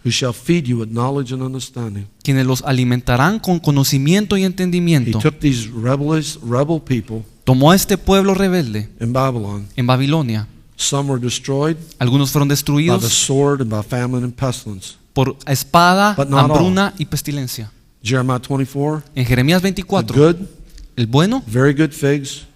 Speaker 1: Who shall feed you with knowledge and understanding.
Speaker 2: quienes los alimentarán con conocimiento y
Speaker 1: He
Speaker 2: entendimiento.
Speaker 1: took these rebel people
Speaker 2: Tomó a este pueblo rebelde
Speaker 1: in Babylon.
Speaker 2: en Babilonia.
Speaker 1: Some were destroyed
Speaker 2: Algunos fueron
Speaker 1: by the
Speaker 2: destruidos
Speaker 1: sword and by famine and pestilence.
Speaker 2: por espada,
Speaker 1: But not
Speaker 2: hambruna y pestilencia.
Speaker 1: Jeremiah 24,
Speaker 2: En Jeremías
Speaker 1: the
Speaker 2: 24,
Speaker 1: good,
Speaker 2: el bueno,
Speaker 1: very good figs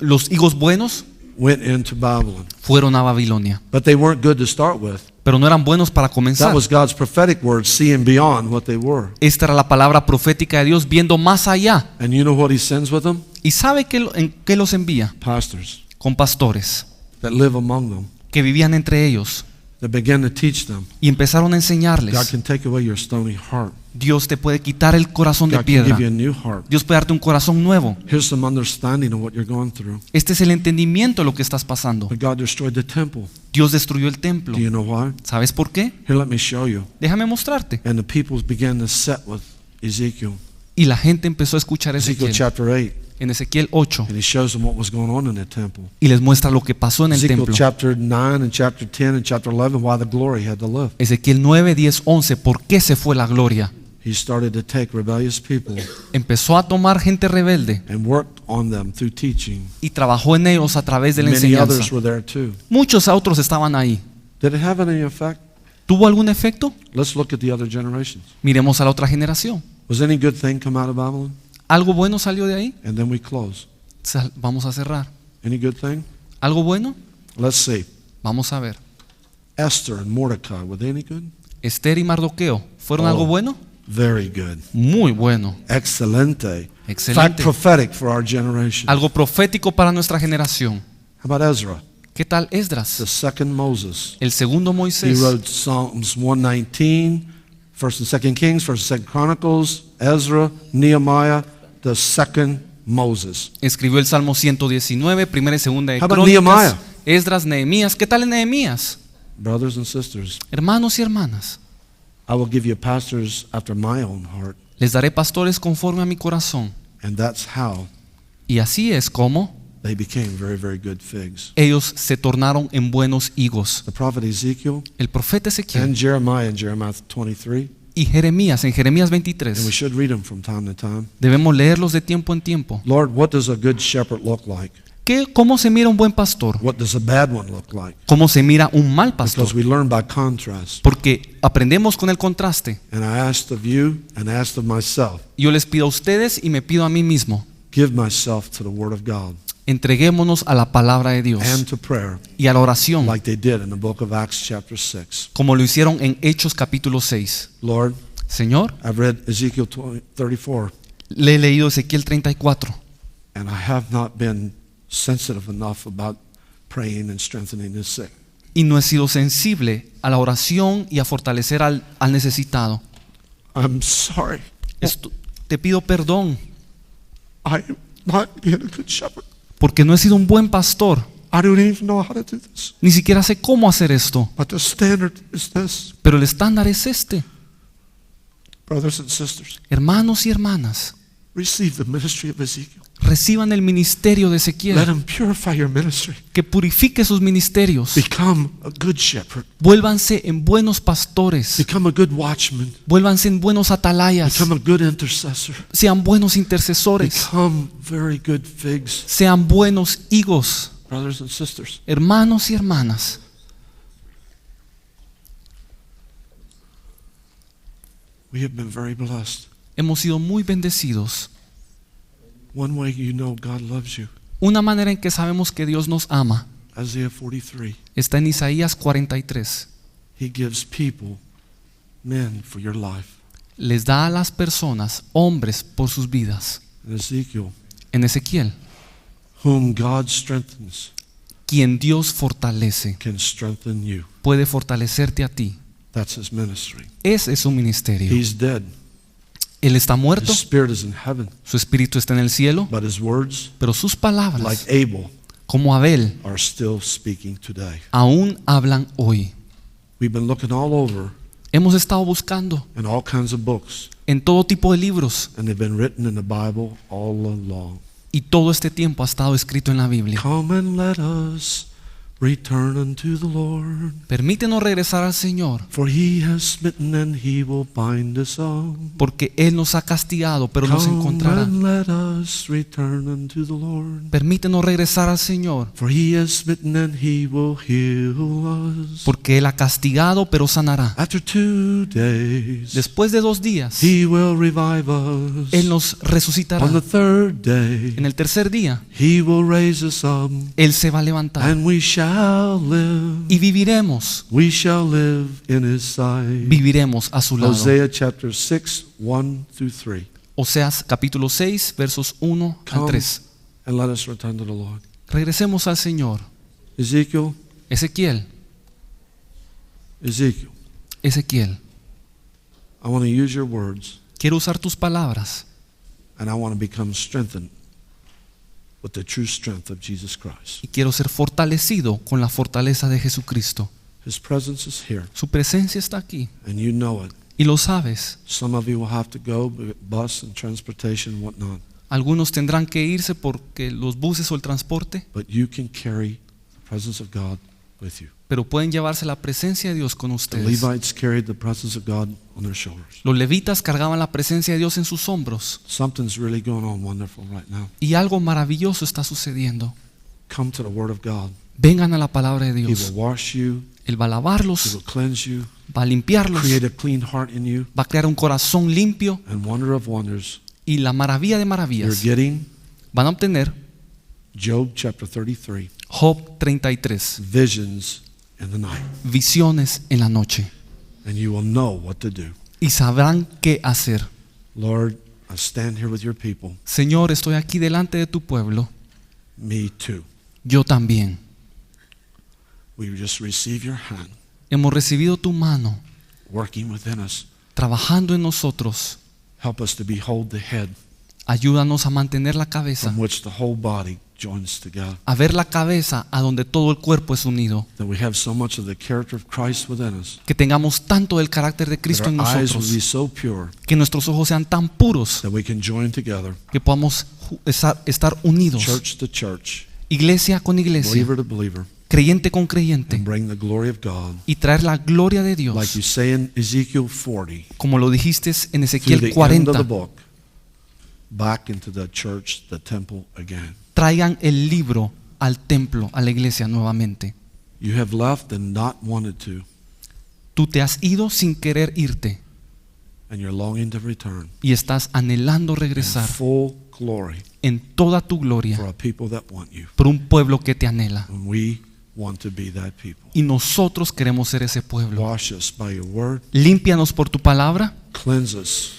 Speaker 2: los higos buenos
Speaker 1: went into Babylon.
Speaker 2: fueron a Babilonia,
Speaker 1: But they weren't good to start with.
Speaker 2: pero no eran buenos para
Speaker 1: That
Speaker 2: comenzar.
Speaker 1: was God's prophetic word, seeing beyond what they were.
Speaker 2: Esta era la palabra profética de Dios, viendo más allá.
Speaker 1: And you know what he sends with them?
Speaker 2: ¿Y sabe en qué los envía?
Speaker 1: Pastors
Speaker 2: Con pastores
Speaker 1: that live among them,
Speaker 2: que vivían entre ellos
Speaker 1: that begin to teach them.
Speaker 2: y empezaron a
Speaker 1: God
Speaker 2: enseñarles.
Speaker 1: can take away your stony heart.
Speaker 2: Dios te puede quitar el corazón de
Speaker 1: God can give
Speaker 2: piedra.
Speaker 1: you a new heart.
Speaker 2: Dios puede darte un corazón nuevo.
Speaker 1: Here's some understanding of what you're going through.
Speaker 2: Este es el entendimiento de lo que estás pasando.
Speaker 1: But God destroyed the temple.
Speaker 2: Dios destruyó el templo.
Speaker 1: Do you know why?
Speaker 2: ¿Sabes por qué?
Speaker 1: Here, let me show you.
Speaker 2: Déjame mostrarte.
Speaker 1: And the people began to set with Ezekiel.
Speaker 2: Y la gente empezó a escuchar a
Speaker 1: Ezekiel
Speaker 2: Ezequiel
Speaker 1: chapter 8.
Speaker 2: en Ezequiel 8
Speaker 1: And he shows them what was going on in the temple.
Speaker 2: y les muestra lo que pasó en el
Speaker 1: Ezekiel
Speaker 2: templo.
Speaker 1: chapter 9 and chapter 10 and chapter 11, why the glory had to live.
Speaker 2: Ezequiel 9, 10, 11. ¿Por qué se fue la gloria?
Speaker 1: He started to take rebellious people
Speaker 2: Empezó a tomar gente rebelde
Speaker 1: and worked on them through teaching.
Speaker 2: y trabajó en ellos a través de la
Speaker 1: Many others
Speaker 2: enseñanza.
Speaker 1: were there too.
Speaker 2: Muchos otros estaban ahí.
Speaker 1: Did it have any effect?
Speaker 2: ¿Tuvo algún efecto?
Speaker 1: Let's look at the other generations.
Speaker 2: Miremos a la otra generación.
Speaker 1: Was any good thing come out of Babylon?
Speaker 2: ¿Algo bueno salió de ahí?
Speaker 1: And then we close.
Speaker 2: Vamos a cerrar.
Speaker 1: Any good thing?
Speaker 2: ¿Algo bueno?
Speaker 1: Let's see.
Speaker 2: Vamos a ver.
Speaker 1: Esther and Mordecai, were they any good?
Speaker 2: Esther y Mardoqueo, ¿fueron
Speaker 1: Oh.
Speaker 2: algo bueno?
Speaker 1: Very good.
Speaker 2: Muy bueno.
Speaker 1: Excelente. In fact,
Speaker 2: Excelente.
Speaker 1: prophetic for our generation.
Speaker 2: Algo profético para nuestra generación.
Speaker 1: How about Ezra,
Speaker 2: ¿Qué tal
Speaker 1: the
Speaker 2: Esdras?
Speaker 1: second Moses?
Speaker 2: El segundo
Speaker 1: He
Speaker 2: Moisés.
Speaker 1: wrote Psalms 119, 1st and 2nd Kings, 1st and 2nd Chronicles, Ezra, Nehemiah, the second Moses.
Speaker 2: Escribió el Salmo 119, primera y segunda de
Speaker 1: How about
Speaker 2: Crónicas,
Speaker 1: Nehemiah?
Speaker 2: Esdras, Nehemías. ¿Qué tal en Nehemías?
Speaker 1: Brothers and sisters,
Speaker 2: Hermanos y hermanas,
Speaker 1: I will give you pastors after my own heart.
Speaker 2: les daré pastores conforme a mi corazón.
Speaker 1: And that's how
Speaker 2: Y así es como
Speaker 1: they became very, very good figs.
Speaker 2: ellos se tornaron en buenos higos.
Speaker 1: The prophet Ezekiel
Speaker 2: El profeta Ezequiel
Speaker 1: and Jeremiah in Jeremiah 23,
Speaker 2: y Jeremías en Jeremías
Speaker 1: and we
Speaker 2: 23.
Speaker 1: should read them from time to time.
Speaker 2: Debemos leerlos de tiempo en tiempo.
Speaker 1: Lord, what does a good shepherd look like?
Speaker 2: ¿Cómo se mira un buen pastor?
Speaker 1: What does a bad one look like?
Speaker 2: ¿Cómo se mira un mal pastor?
Speaker 1: Because we learn by contrast.
Speaker 2: Porque aprendemos con el contraste.
Speaker 1: And I asked of you and asked of myself,
Speaker 2: Yo les pido a ustedes y me pido a mí mismo.
Speaker 1: give myself to the Word of God
Speaker 2: Entreguémonos a la palabra de Dios
Speaker 1: and to prayer,
Speaker 2: y a la oración,
Speaker 1: like they did in the book of Acts chapter 6.
Speaker 2: como lo hicieron en Hechos capítulo 6.
Speaker 1: Lord,
Speaker 2: Señor,
Speaker 1: I've read Ezekiel 34,
Speaker 2: le he leído Ezequiel 34
Speaker 1: and I have not been sensitive enough about praying and strengthening the sick.
Speaker 2: y no he sido sensible a la oración y a fortalecer al necesitado.
Speaker 1: I'm sorry.
Speaker 2: Te pido perdón
Speaker 1: I am not being a good shepherd.
Speaker 2: porque no he sido un buen pastor.
Speaker 1: I don't even know how to do this.
Speaker 2: Ni siquiera sé cómo hacer esto.
Speaker 1: But the standard is this,
Speaker 2: Pero el estándar es este.
Speaker 1: brothers and sisters.
Speaker 2: Hermanos y hermanas,
Speaker 1: Receive the ministry of Ezekiel.
Speaker 2: reciban el ministerio de
Speaker 1: Let
Speaker 2: Ezequiel,
Speaker 1: him purify your ministry.
Speaker 2: que purifique sus ministerios.
Speaker 1: Become a good shepherd.
Speaker 2: Vuélvanse en buenos pastores,
Speaker 1: Become a good watchman.
Speaker 2: vuélvanse en buenos atalayas,
Speaker 1: Become a good intercessor.
Speaker 2: sean buenos intercesores,
Speaker 1: Become very good figs,
Speaker 2: sean buenos higos,
Speaker 1: brothers and sisters.
Speaker 2: hermanos y hermanas.
Speaker 1: We have been very blessed.
Speaker 2: Hemos sido muy bendecidos.
Speaker 1: One way you know God loves you,
Speaker 2: Una manera en que sabemos que Dios nos ama
Speaker 1: Isaiah 43.
Speaker 2: está en Isaías 43.
Speaker 1: He gives people men for your life.
Speaker 2: Les da a las personas hombres por sus vidas.
Speaker 1: And Ezekiel,
Speaker 2: En Ezequiel,
Speaker 1: whom God strengthens,
Speaker 2: quien Dios fortalece,
Speaker 1: can strengthen you.
Speaker 2: puede fortalecerte a ti.
Speaker 1: That's his ministry.
Speaker 2: Ese es su ministerio.
Speaker 1: He's dead.
Speaker 2: Él está muerto,
Speaker 1: His spirit is in heaven.
Speaker 2: su espíritu está en el cielo,
Speaker 1: But his words,
Speaker 2: pero sus palabras,
Speaker 1: like Abel,
Speaker 2: como Abel,
Speaker 1: are still speaking today.
Speaker 2: aún hablan hoy.
Speaker 1: We've been looking all over
Speaker 2: Hemos estado buscando
Speaker 1: in all kinds of books,
Speaker 2: en todo tipo de libros
Speaker 1: and they've been written in the Bible all along.
Speaker 2: y todo este tiempo ha estado escrito en la Biblia.
Speaker 1: Come and let us return unto the Lord,
Speaker 2: Permítenos regresar al Señor,
Speaker 1: for he has smitten and he will bind us up.
Speaker 2: porque Él nos ha castigado, pero nos
Speaker 1: Come
Speaker 2: encontrará.
Speaker 1: and let us return unto the Lord,
Speaker 2: Permítenos regresar al Señor,
Speaker 1: for he has smitten and he will heal us.
Speaker 2: porque Él ha castigado, pero sanará.
Speaker 1: After 2 days,
Speaker 2: Después de 2 días,
Speaker 1: he will revive us.
Speaker 2: Él nos resucitará.
Speaker 1: On the 3rd day,
Speaker 2: En el tercer día,
Speaker 1: he will raise us up,
Speaker 2: Él se va a levantar
Speaker 1: and we shall live.
Speaker 2: y viviremos.
Speaker 1: We shall live in his sight.
Speaker 2: Viviremos a su lado.
Speaker 1: Hosea chapter 6, 1 through 3.
Speaker 2: Oseas capítulo 6, versos 1 al
Speaker 1: Come
Speaker 2: 3.
Speaker 1: and let us return to the Lord.
Speaker 2: Regresemos al Señor.
Speaker 1: Ezekiel,
Speaker 2: Ezequiel,
Speaker 1: Ezekiel,
Speaker 2: Ezequiel,
Speaker 1: I want to use your words,
Speaker 2: quiero usar tus palabras
Speaker 1: and I want to become strengthened with the true strength of Jesus Christ.
Speaker 2: y quiero ser fortalecido con la fortaleza de Jesucristo.
Speaker 1: His presence is here,
Speaker 2: Su presencia está aquí
Speaker 1: and you know it.
Speaker 2: y lo sabes.
Speaker 1: Some of you will have to go, bus and transportation and whatnot,
Speaker 2: Algunos tendrán que irse porque los buses o el transporte,
Speaker 1: but you can carry the presence of God with you.
Speaker 2: pero pueden llevarse la presencia de Dios con
Speaker 1: The
Speaker 2: ustedes.
Speaker 1: Levites carried the presence of God on their shoulders.
Speaker 2: Los levitas cargaban la presencia de Dios en sus hombros
Speaker 1: Something's really going on wonderful right now.
Speaker 2: y algo maravilloso está sucediendo.
Speaker 1: Come to the Word of God.
Speaker 2: Vengan a la palabra de
Speaker 1: He will
Speaker 2: Dios.
Speaker 1: wash you.
Speaker 2: Él va a
Speaker 1: He
Speaker 2: lavarlos,
Speaker 1: will cleanse you.
Speaker 2: va a limpiarlos,
Speaker 1: Create a clean heart in you.
Speaker 2: va a crear un corazón limpio
Speaker 1: And wonder of wonders,
Speaker 2: y la maravilla de
Speaker 1: you're
Speaker 2: maravillas
Speaker 1: getting
Speaker 2: van a obtener
Speaker 1: Job chapter 33,
Speaker 2: Job 33,
Speaker 1: visions in the night.
Speaker 2: visiones en la noche,
Speaker 1: And you will know what to do.
Speaker 2: y sabrán qué hacer.
Speaker 1: Lord, I stand here with your people.
Speaker 2: Señor, estoy aquí delante de tu pueblo,
Speaker 1: Me too.
Speaker 2: yo también.
Speaker 1: We just receive your hand
Speaker 2: Hemos recibido tu mano
Speaker 1: working within us.
Speaker 2: trabajando en nosotros.
Speaker 1: Help us to behold the head
Speaker 2: Ayúdanos a mantener la cabeza,
Speaker 1: from which the whole body joins together.
Speaker 2: a ver la cabeza a donde todo el cuerpo es unido.
Speaker 1: That we have so much of the character of Christ within us.
Speaker 2: Que tengamos tanto del carácter de
Speaker 1: That
Speaker 2: Cristo en
Speaker 1: our eyes will
Speaker 2: nosotros.
Speaker 1: be so pure
Speaker 2: Que nuestros ojos sean tan puros
Speaker 1: that we can join together,
Speaker 2: que podamos estar unidos.
Speaker 1: church to church,
Speaker 2: Iglesia con iglesia,
Speaker 1: believer to believer,
Speaker 2: creyente con creyente,
Speaker 1: and bring the glory of God.
Speaker 2: y traer la gloria de
Speaker 1: Like
Speaker 2: Dios,
Speaker 1: you say in Ezekiel 40,
Speaker 2: como lo dijiste en
Speaker 1: through
Speaker 2: Ezequiel
Speaker 1: the end of
Speaker 2: 40.
Speaker 1: the book, back into the church, the temple again.
Speaker 2: Traigan el libro al templo, a la iglesia nuevamente.
Speaker 1: You have left and not wanted to,
Speaker 2: Tú te has ido sin querer irte
Speaker 1: and you're longing to return
Speaker 2: y estás anhelando
Speaker 1: in
Speaker 2: regresar
Speaker 1: full glory
Speaker 2: en toda tu
Speaker 1: for
Speaker 2: gloria
Speaker 1: a people that want you.
Speaker 2: por un pueblo que te anhela.
Speaker 1: And we want to be that people.
Speaker 2: Y nosotros queremos ser ese pueblo.
Speaker 1: Wash us by your word,
Speaker 2: Límpianos por tu palabra,
Speaker 1: cleanse us,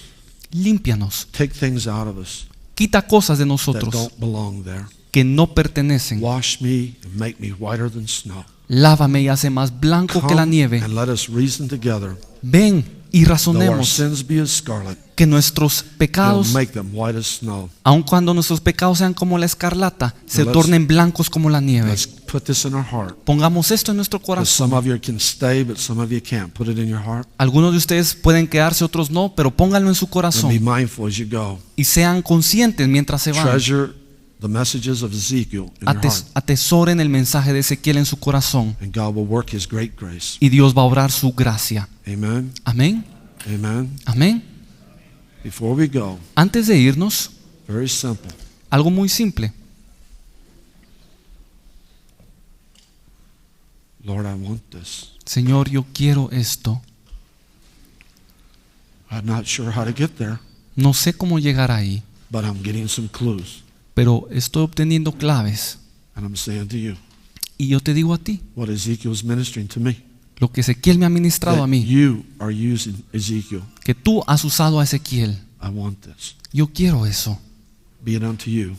Speaker 2: límpianos.
Speaker 1: take things out of us
Speaker 2: Quita cosas de
Speaker 1: that
Speaker 2: nosotros
Speaker 1: don't belong there.
Speaker 2: que no pertenecen.
Speaker 1: Wash me and make me whiter than snow.
Speaker 2: Lávame y hace más blanco que la
Speaker 1: Come
Speaker 2: nieve.
Speaker 1: and let us reason together.
Speaker 2: Ven y
Speaker 1: Though our
Speaker 2: razonemos
Speaker 1: sins be as scarlet,
Speaker 2: que nuestros
Speaker 1: He'll
Speaker 2: pecados,
Speaker 1: make them white as snow.
Speaker 2: aun cuando nuestros pecados sean como la escarlata, se
Speaker 1: Let's-
Speaker 2: tornen blancos como la nieve.
Speaker 1: Let's put this in our heart.
Speaker 2: Pongamos esto en nuestro
Speaker 1: Because some
Speaker 2: corazón.
Speaker 1: of you can stay, but some of you can't. Put it in your heart
Speaker 2: Algunos de ustedes pueden quedarse, otros no, pero pónganlo en su
Speaker 1: and be
Speaker 2: corazón
Speaker 1: mindful as you go.
Speaker 2: y sean conscientes mientras se van.
Speaker 1: Treasure the messages of Ezekiel in your heart,
Speaker 2: Atesoren el mensaje de Ezequiel en su corazón
Speaker 1: and God will work His great grace.
Speaker 2: y Dios va a obrar su gracia.
Speaker 1: Amen.
Speaker 2: Amén.
Speaker 1: Amen.
Speaker 2: Amén.
Speaker 1: Before we go,
Speaker 2: Antes de irnos,
Speaker 1: very simple.
Speaker 2: algo muy simple.
Speaker 1: Lord, I want this.
Speaker 2: Señor, yo quiero esto.
Speaker 1: I'm not sure how to get there,
Speaker 2: No sé cómo llegar ahí,
Speaker 1: but I'm getting some clues.
Speaker 2: pero estoy obteniendo claves.
Speaker 1: And I'm saying to you
Speaker 2: Y yo te digo a ti,
Speaker 1: what Ezekiel's ministering to me.
Speaker 2: lo que Ezequiel me ha ministrado a
Speaker 1: That
Speaker 2: mí,
Speaker 1: you are using Ezekiel.
Speaker 2: que tú has usado a Ezequiel.
Speaker 1: I want this.
Speaker 2: Yo quiero eso.
Speaker 1: Be it unto you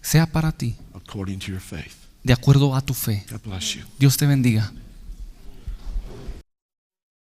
Speaker 2: Sea para ti,
Speaker 1: according to your faith.
Speaker 2: de acuerdo a tu fe.
Speaker 1: God bless you.
Speaker 2: Dios te bendiga.